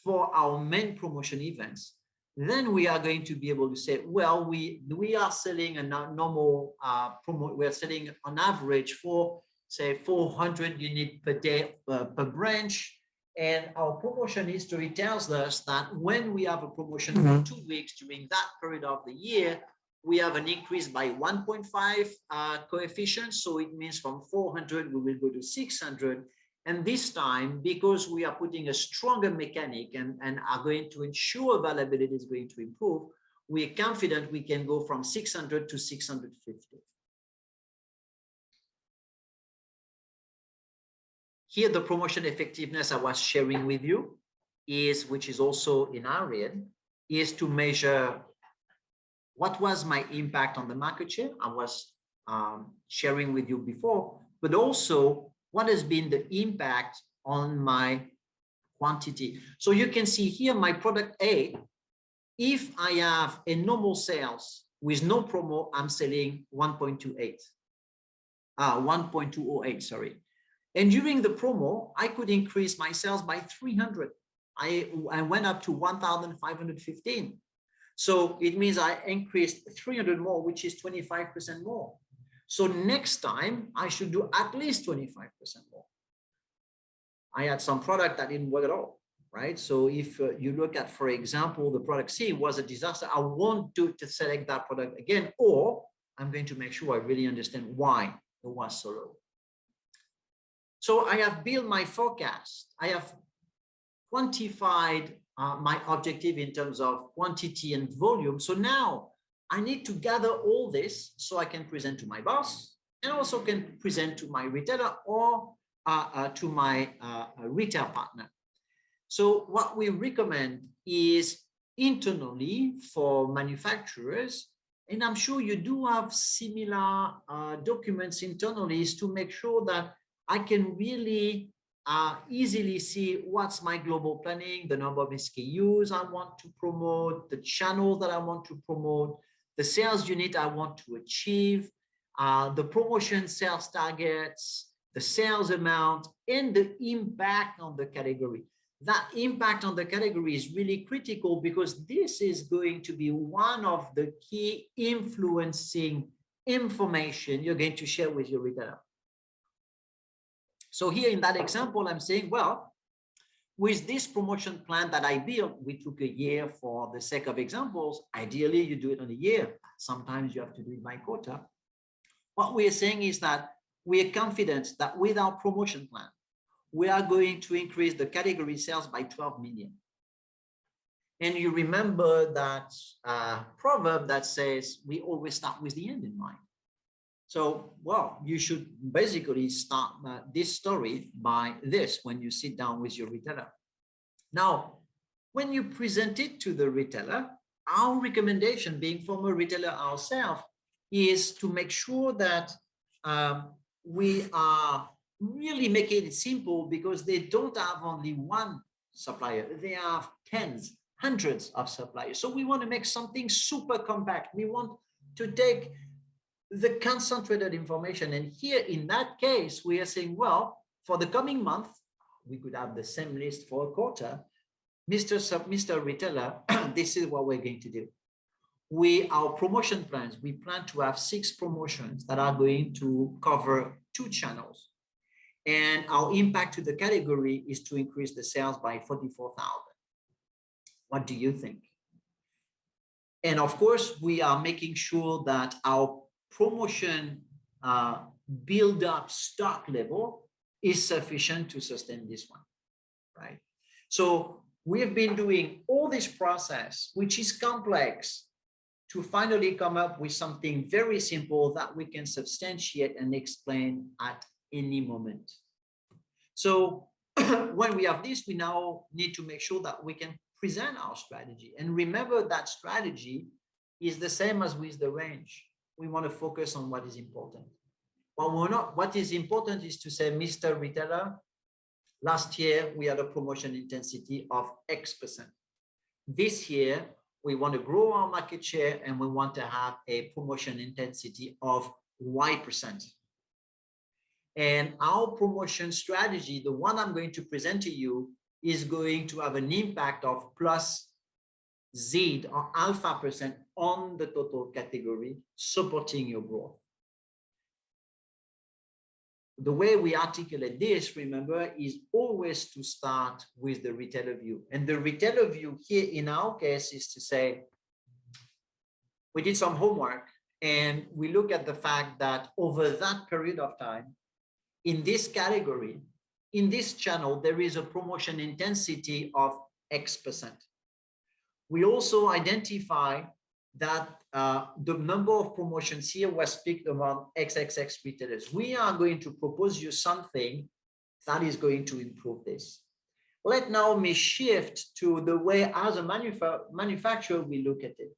for our main promotion events. Then we are going to be able to say, well, we are selling a normal promo. We are selling on average for say 400 units per day per branch. And our promotion history tells us that when we have a promotion for 2 weeks during that period of the year, we have an increase by 1.5 coefficient. So it means from 400, we will go to 600. And this time, because we are putting a stronger mechanic and are going to ensure availability is going to improve, we are confident we can go from 600 to 650. Here, the promotion effectiveness I was sharing with you is, which is also in our end, is to measure what was my impact on the market share. I was sharing with you before, but also what has been the impact on my quantity. So you can see here my product A, if I have a normal sales with no promo, I'm selling 1.208, sorry. And during the promo, I could increase my sales by 300. I went up to 1,515. So it means I increased 300 more, which is 25% more. So next time I should do at least 25% more. I had some product that didn't work at all, right? So if you look at, for example, the product C was a disaster, I won't do to select that product again, or I'm going to make sure I really understand why it was so low. So I have built my forecast. I have quantified my objective in terms of quantity and volume. So now I need to gather all this so I can present to my boss and also can present to my retailer or to my retail partner. So what we recommend is internally for manufacturers, and I'm sure you do have similar documents internally, is to make sure that I can really easily see what's my global planning, the number of SKUs I want to promote, the channels that I want to promote, the sales unit I want to achieve, the promotion sales targets, the sales amount, and the impact on the category. That impact on the category is really critical because this is going to be one of the key influencing information you're going to share with your retailer. So here in that example, I'm saying, well, with this promotion plan that I built, we took a year for the sake of examples. Ideally, you do it on a year. Sometimes you have to do it by quarter. What we're saying is that we are confident that with our promotion plan, we are going to increase the category sales by 12 million. And you remember that proverb that says, we always start with the end in mind. So, well, you should basically start this story by this when you sit down with your retailer. Now, when you present it to the retailer, our recommendation, being former retailer ourselves, is to make sure that we are really making it simple because they don't have only one supplier. They have tens, hundreds of suppliers. So we want to make something super compact. We want to take the concentrated information. And here in that case, we are saying, well, for the coming month, we could have the same list for a quarter. Mr. Retailer, this is what we're going to do. Our promotion plans, we plan to have 6 promotions that are going to cover 2 channels. And our impact to the category is to increase the sales by 44,000. What do you think? And of course, we are making sure that our promotion build up stock level is sufficient to sustain this one, right? So we've been doing all this process, which is complex, to finally come up with something very simple that we can substantiate and explain at any moment. So when we have this, we now need to make sure that we can present our strategy. And remember that strategy is the same as with the range. We want to focus on what is important. But what is important is to say, Mr. Retailer, last year we had a promotion intensity of X%. This year, we want to grow our market share and we want to have a promotion intensity of Y%. And our promotion strategy, the one I'm going to present to you, is going to have an impact of plus Z or alpha percent on the total category, supporting your growth. The way we articulate this, remember, is always to start with the retailer view. And the retailer view here in our case is to say, we did some homework and we look at the fact that over that period of time, in this category, in this channel, there is a promotion intensity of X%. We also identify that the number of promotions here was picked around XXX retailers. We are going to propose you something that is going to improve this. Let now me shift to the way as a manufacturer we look at it.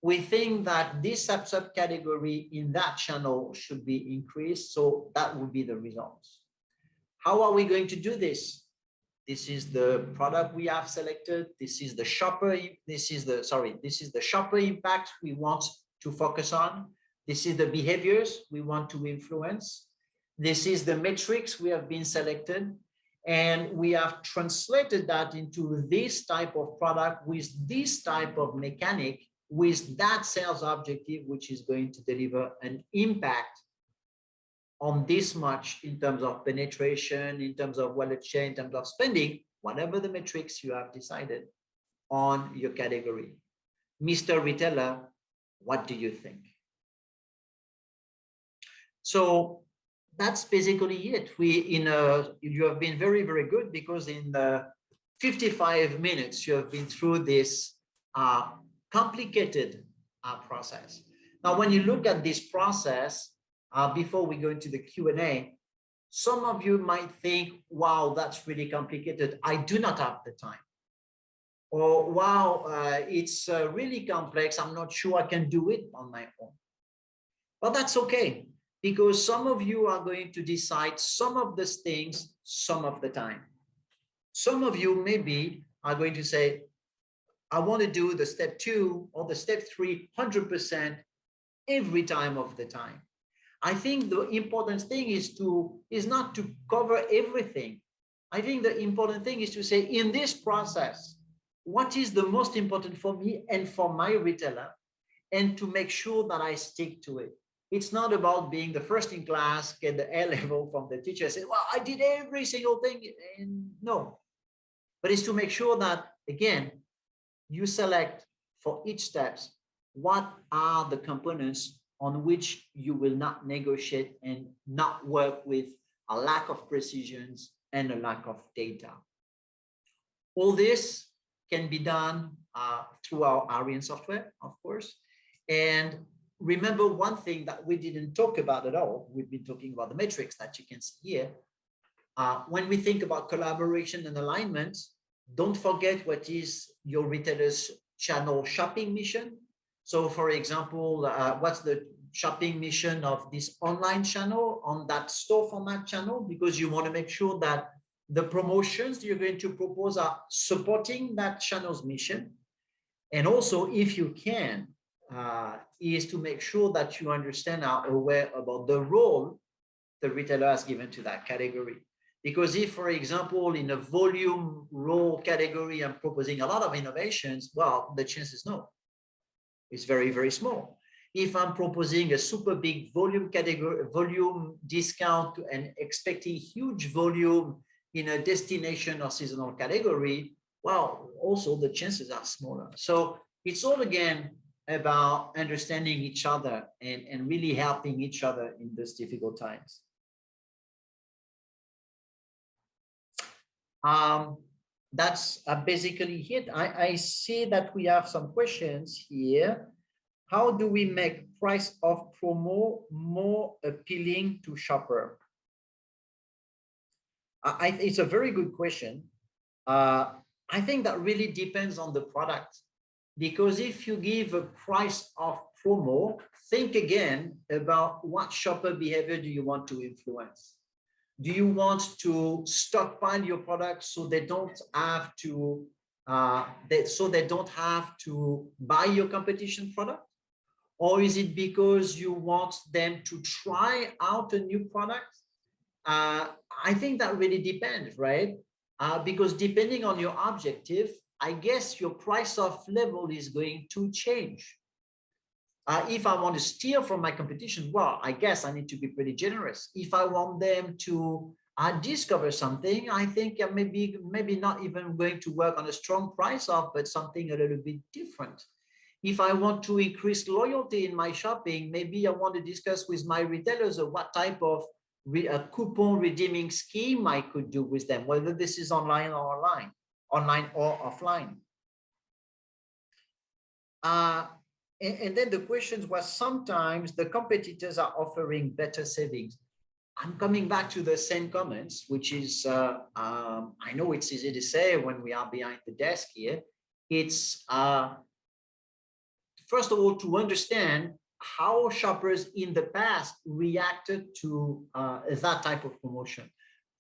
We think that this subcategory in that channel should be increased, so that would be the results. How are we going to do this? This is the product we have selected. This is the shopper. This is the shopper impact we want to focus on. This is the behaviors we want to influence. This is the metrics we have been selected. And we have translated that into this type of product with this type of mechanic, with that sales objective, which is going to deliver an impact on this much in terms of penetration, in terms of wallet share, in terms of spending, whatever the metrics you have decided on your category. Mr. Retailer, what do you think? So that's basically it. You have been very, very good, because in the 55 minutes, you have been through this complicated process. Now, when you look at this process, before we go into the Q&A, some of you might think, wow, that's really complicated. I do not have the time. Or, wow, it's really complex. I'm not sure I can do it on my own. But that's okay, because some of you are going to decide some of these things some of the time. Some of you maybe are going to say, I want to do the step 2 or the step 3 100% every time of the time. I think the important thing is not to cover everything. I think the important thing is to say, in this process, what is the most important for me and for my retailer, and to make sure that I stick to it. It's not about being the first in class, get the A level from the teacher, say, well, I did every single thing. And no, but it's to make sure that, again, you select for each steps, what are the components on which you will not negotiate and not work with a lack of precision and a lack of data. All this can be done through our Arian software, of course. And remember one thing that we didn't talk about at all. We've been talking about the metrics that you can see here. When we think about collaboration and alignment, don't forget what is your retailer's channel shopping mission. So for example, what's the shopping mission of this online channel on that store format channel? Because you want to make sure that the promotions you're going to propose are supporting that channel's mission. And also, if you can, is to make sure that you understand, are aware about the role the retailer has given to that category. Because if, for example, in a volume role category, I'm proposing a lot of innovations, well, the chances no. It's very, very small. If I'm proposing a super big volume category, volume discount, and expecting huge volume in a destination or seasonal category, well, also the chances are smaller. So it's all again about understanding each other and really helping each other in those difficult times. That's basically it. I see that we have some questions here. How do we make price of promo more appealing to shopper? It's a very good question. I think that really depends on the product, because if you give a price of promo, think again about what shopper behavior do you want to influence. Do you want to stockpile your products so they don't have to buy your competition product? Or is it because you want them to try out a new product I think that really depends, right? Because depending on your objective, I guess your price of level is going to change. If I want to steal from my competition, well, I guess I need to be pretty generous. If I want them to discover something, I think maybe not even going to work on a strong price off, but something a little bit different. If I want to increase loyalty in my shopping, maybe I want to discuss with my retailers what type of coupon redeeming scheme I could do with them, whether this is online or offline. And then the question was, sometimes the competitors are offering better savings. I'm coming back to the same comments, which is, I know it's easy to say when we are behind the desk here. It's, first of all, to understand how shoppers in the past reacted to that type of promotion.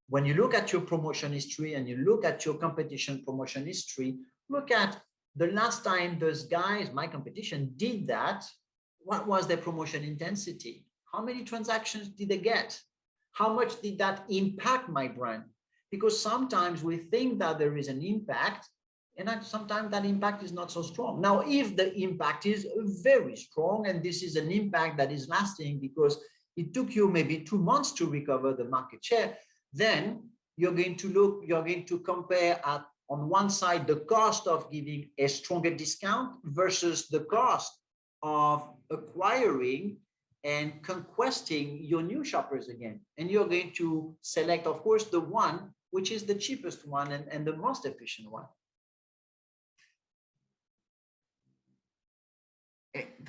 When you look at your promotion history and you look at your competition promotion history, look at the last time those guys, my competition, did that. What was their promotion intensity? How many transactions did they get? How much did that impact my brand? Because sometimes we think that there is an impact, and sometimes that impact is not so strong. Now, if the impact is very strong, and this is an impact that is lasting because it took you maybe 2 months to recover the market share, then you're going to compare at, on one side, the cost of giving a stronger discount versus the cost of acquiring and conquesting your new shoppers again. And you're going to select, of course, the one which is the cheapest one and the most efficient one.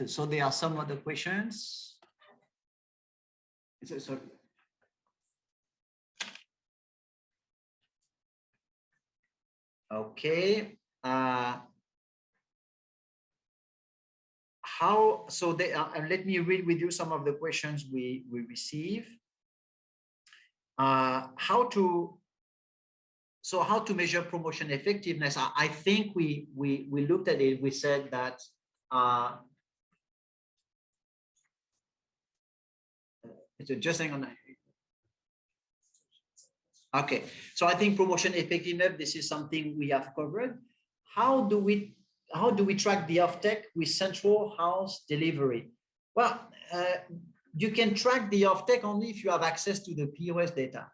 So there are some other questions. Sorry. Okay. So they let me read with you some of the questions we receive. How to measure promotion effectiveness? I think we looked at it. We said that it's just hang on. Okay, so I think promotion effectiveness, this is something we have covered. How do we track the offtake with central house delivery? Well, you can track the offtake only if you have access to the POS data.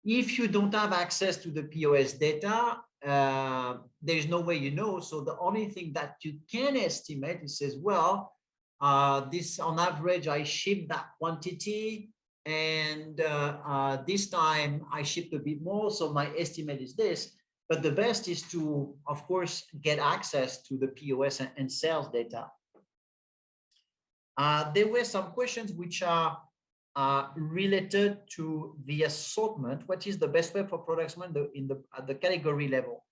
If you don't have access to the POS data, there's no way you know. So the only thing that you can estimate is, says, well, this on average, I ship that quantity, and this time I shipped a bit more, so my estimate is this. But the best is to, of course, get access to the POS and sales data. There were some questions which are related to the assortment. What is the best way for products at the category level?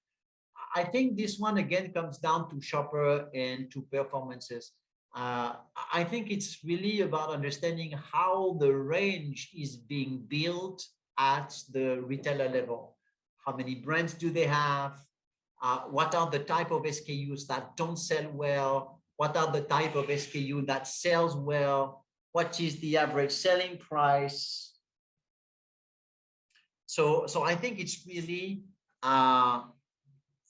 I think this one again comes down to shopper and to performances. I think it's really about understanding how the range is being built at the retailer level. How many brands do they have? What are the type of SKUs that don't sell well? What are the type of SKU that sells well? What is the average selling price? So I think it's really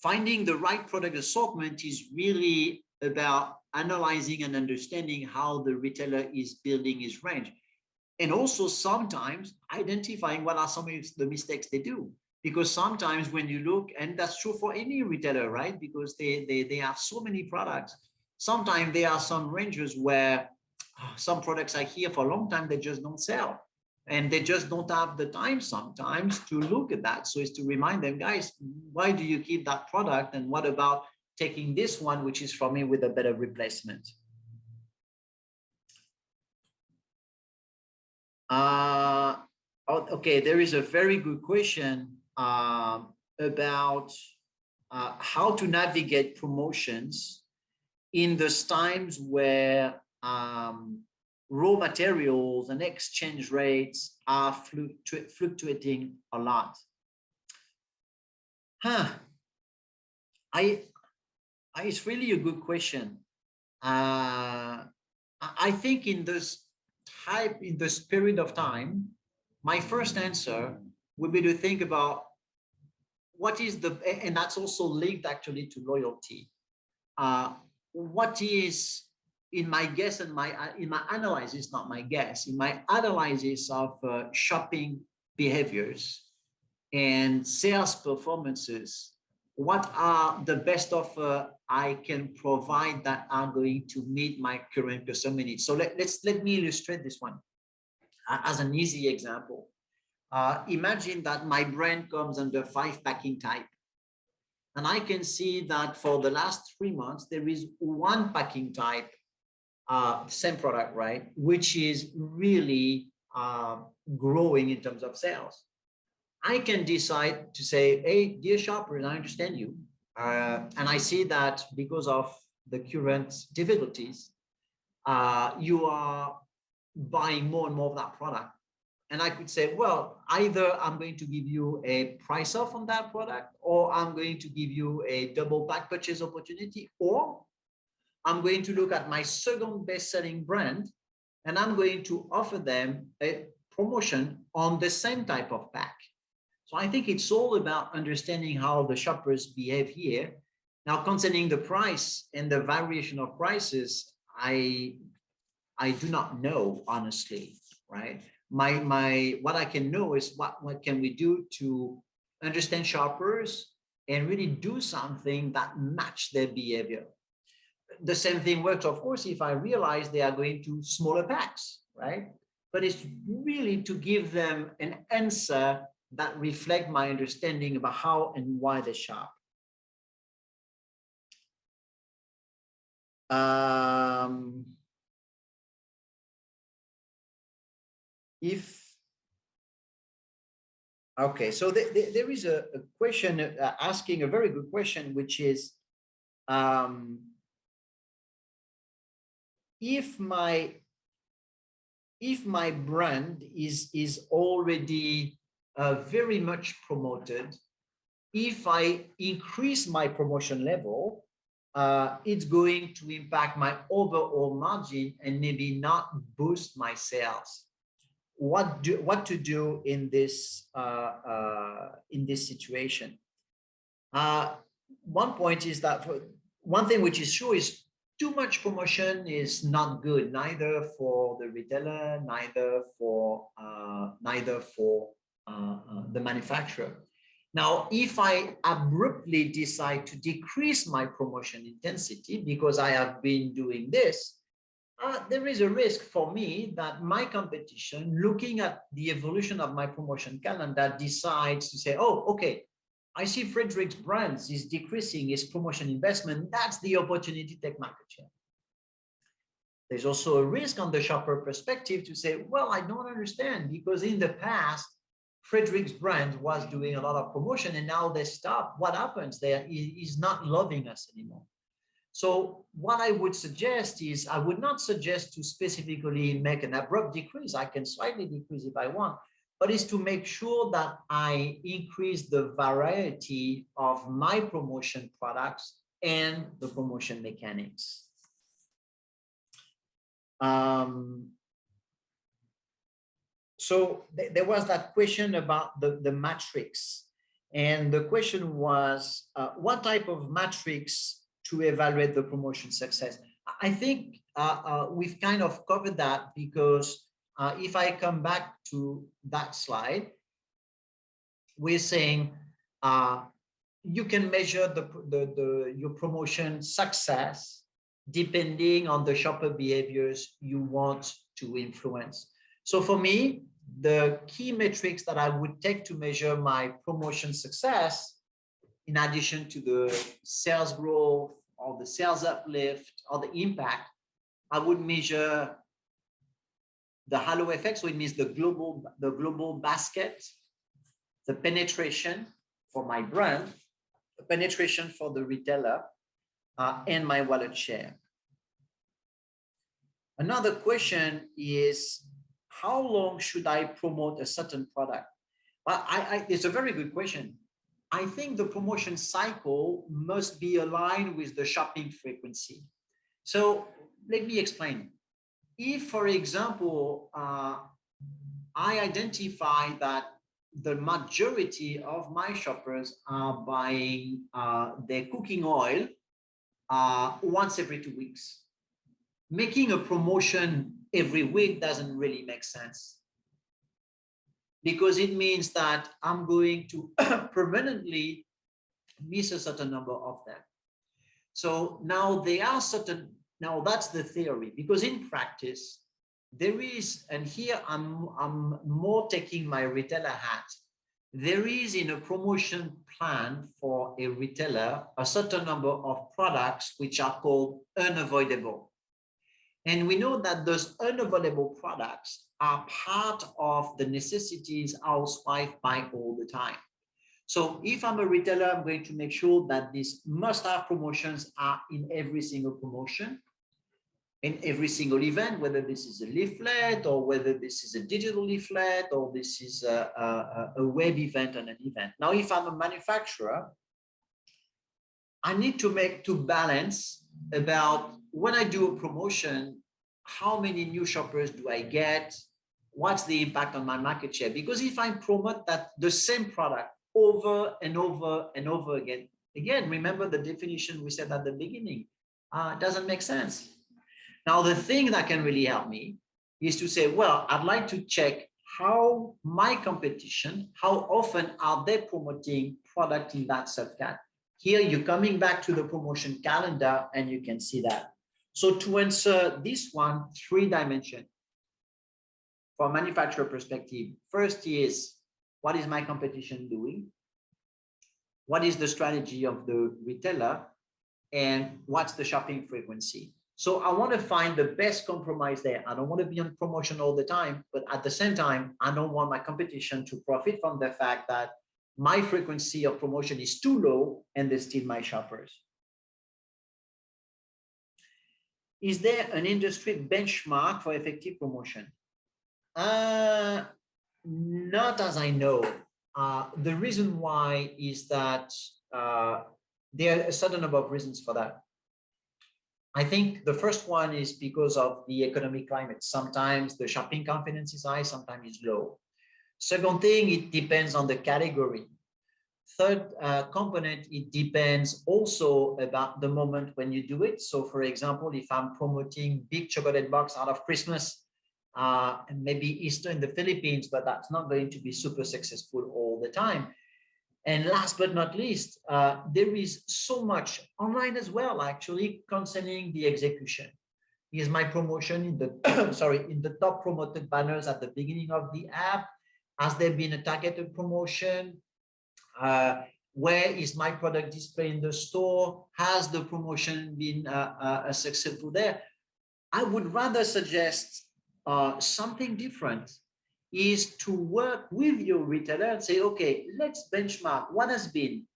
finding the right product assortment is really about analyzing and understanding how the retailer is building his range. And also sometimes identifying what are some of the mistakes they do. Because sometimes when you look, and that's true for any retailer, right? Because they have so many products. Sometimes there are some ranges where some products are here for a long time, they just don't sell. And they just don't have the time sometimes to look at that. So it's to remind them, guys, why do you keep that product? And what about taking this one, which is for me with a better replacement? Okay, there is a very good question about how to navigate promotions in those times where raw materials and exchange rates are fluctuating a lot. It's really a good question. I think in this period of time, my first answer would be to think about what is the, and that's also linked actually to loyalty. What is, in my guess and in my analysis, not my guess, in my analysis of shopping behaviors and sales performances, what are the best offer I can provide that are going to meet my current customer needs? So let me illustrate this one as an easy example. Imagine that my brand comes under 5 packing type. And I can see that for the last 3 months, there is one packing type, same product, right? Which is really growing in terms of sales. I can decide to say, hey, dear shoppers, I understand you. And I see that because of the current difficulties, you are buying more and more of that product. And I could say, well, either I'm going to give you a price off on that product, or I'm going to give you a double pack purchase opportunity, or I'm going to look at my second best-selling brand and I'm going to offer them a promotion on the same type of pack. So I think it's all about understanding how the shoppers behave here. Now, concerning the price and the variation of prices, I do not know, honestly, right? What I can know is what can we do to understand shoppers and really do something that match their behavior. The same thing works, of course, if I realize they are going to smaller packs, right? But it's really to give them an answer that reflect my understanding about how and why they shop. Okay, so there is a question asking a very good question, which is, if my brand is already very much promoted, if I increase my promotion level, it's going to impact my overall margin and maybe not boost my sales. What to do in this situation? One point is that one thing which is sure is too much promotion is not good, neither for the retailer, neither for the manufacturer. Now, if I abruptly decide to decrease my promotion intensity because I have been doing this, there is a risk for me that my competition, looking at the evolution of my promotion calendar, decides to say, oh, okay, I see Frederick's brands is decreasing his promotion investment. That's the opportunity to take market share. There's also a risk on the shopper perspective to say, well, I don't understand, because in the past, Frederick's brand was doing a lot of promotion and now they stop. What happens there? He's not loving us anymore. So what I would suggest is, I would not suggest to specifically make an abrupt decrease. I can slightly decrease if I want, but is to make sure that I increase the variety of my promotion products and the promotion mechanics. So there was that question about the matrix. And the question was, what type of matrix to evaluate the promotion success? I think we've kind of covered that, because if I come back to that slide, we're saying you can measure your promotion success depending on the shopper behaviors you want to influence. So for me, the key metrics that I would take to measure my promotion success, in addition to the sales growth or the sales uplift or the impact, I would measure the halo effect. So it means the global basket, the penetration for my brand, the penetration for the retailer, and my wallet share. Another question is, how long should I promote a certain product? Well, it's a very good question. I think the promotion cycle must be aligned with the shopping frequency. So let me explain. If, for example, I identify that the majority of my shoppers are buying their cooking oil once every 2 weeks. Making a promotion every week doesn't really make sense, because it means that I'm going to permanently miss a certain number of them. So now now that's the theory, because in practice, there is, and here I'm more taking my retailer hat, there is in a promotion plan for a retailer a certain number of products which are called unavoidable. And we know that those unavoidable products are part of the necessities housewife buy all the time. So if I'm a retailer, I'm going to make sure that these must-have promotions are in every single promotion, in every single event, whether this is a leaflet or whether this is a digital leaflet or this is a web event and an event. Now, if I'm a manufacturer, I need to balance about when I do a promotion, how many new shoppers do I get? What's the impact on my market share? Because if I promote that the same product over and over and over again, remember the definition we said at the beginning, doesn't make sense. Now, the thing that can really help me is to say, well, I'd like to check how my competition, how often are they promoting product in that subcat? Here, you're coming back to the promotion calendar and you can see that. So to answer this one, 3 dimensions. From a manufacturer perspective, first is, what is my competition doing? What is the strategy of the retailer? And what's the shopping frequency? So I want to find the best compromise there. I don't want to be on promotion all the time, but at the same time, I don't want my competition to profit from the fact that my frequency of promotion is too low and they steal my shoppers. Is there an industry benchmark for effective promotion? Not as I know. The reason why is that there are a certain number of reasons for that. I think the first one is because of the economic climate. Sometimes the shopping confidence is high, sometimes it's low. Second thing, it depends on the category. Third component, it depends also about the moment when you do it. So for example, if I'm promoting big chocolate box out of Christmas, and maybe Easter in the Philippines, but that's not going to be super successful all the time. And last but not least, there is so much online as well, actually, concerning the execution. Is my promotion in the in the top promoted banners at the beginning of the app? Has there been a targeted promotion? Where is my product displayed in the store? Has the promotion been successful there? I would rather suggest something different, is to work with your retailer and say, okay, let's benchmark what has been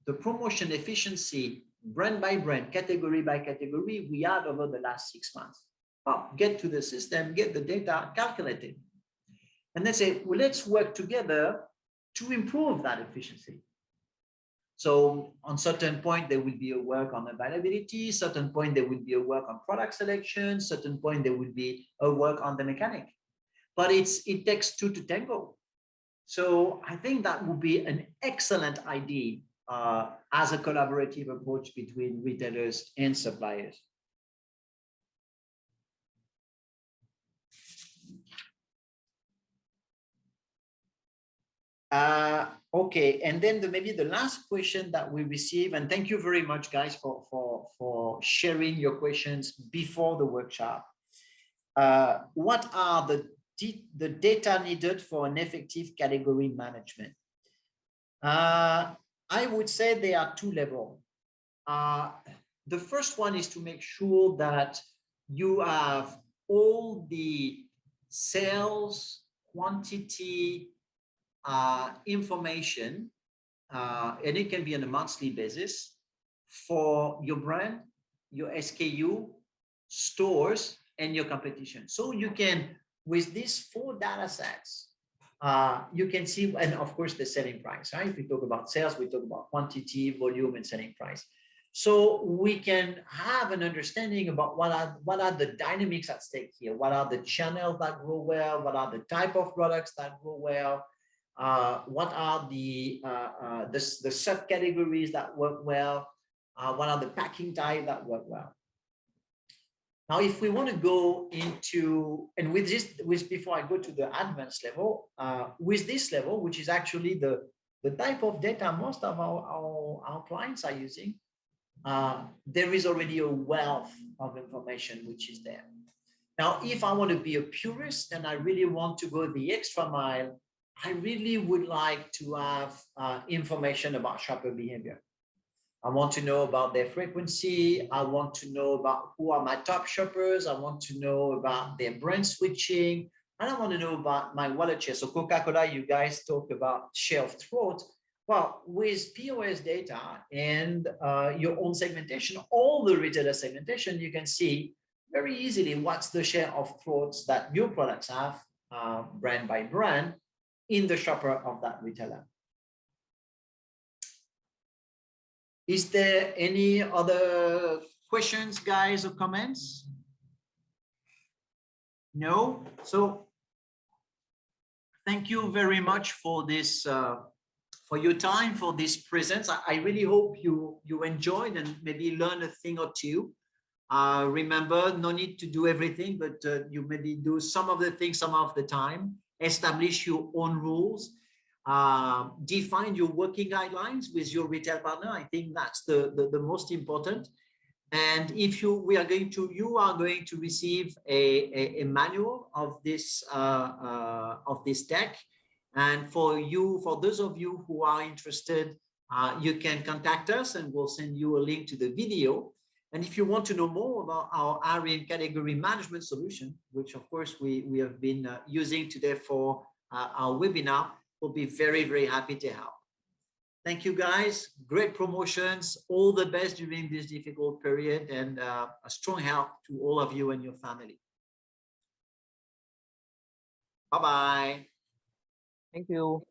the promotion efficiency brand by brand, category by category we had over the last 6 months. Get to the system, get the data, calculate it. And then say, well, let's work together to improve that efficiency. So on certain point, there will be a work on availability, certain point, there will be a work on product selection, certain point, there will be a work on the mechanic. But it takes 2 to tango. So I think that would be an excellent idea as a collaborative approach between retailers and suppliers. Okay, and then maybe the last question that we receive, and thank you very much, guys, for sharing your questions before the workshop. What are the data needed for an effective category management? I would say there are 2 levels. The first one is to make sure that you have all the sales, quantity, information, and it can be on a monthly basis for your brand, your SKU, stores, and your competition. So you can, with these 4 data sets, you can see, and of course, the selling price, right? If we talk about sales, we talk about quantity, volume, and selling price. so we can have an understanding about what are the dynamics at stake here, what are the channels that grow well, what are the type of products that grow well, what are the subcategories that work well, what are the packing type that work well. Now, if we want to go into, and with this, before I go to the advanced level, with this level, which is actually the type of data most of our clients are using, there is already a wealth of information which is there. Now, if I want to be a purist and I really want to go the extra mile, I really would like to have information about shopper behavior. I want to know about their frequency. I want to know about who are my top shoppers. I want to know about their brand switching. And I want to know about my wallet share. So Coca-Cola, you guys talk about share of throat. Well, with POS data and your own segmentation, all the retailer segmentation, you can see very easily what's the share of throats that your products have, brand by brand, in the shopper of that retailer. Is there any other questions, guys, or comments? No? So thank you very much for this, for your time, for this presence. I really hope you enjoyed and maybe learned a thing or two. Remember, no need to do everything, but you maybe do some of the things some of the time. Establish your own rules. Define your working guidelines with your retail partner. I think that's the most important. And if you are going to receive a manual of this deck. And for those of you who are interested, you can contact us and we'll send you a link to the video. And if you want to know more about our area and category management solution, which of course we have been using today for our webinar, we'll be very, very happy to help. Thank you, guys. Great promotions. All the best during this difficult period, and a strong help to all of you and your family. Bye-bye. Thank you.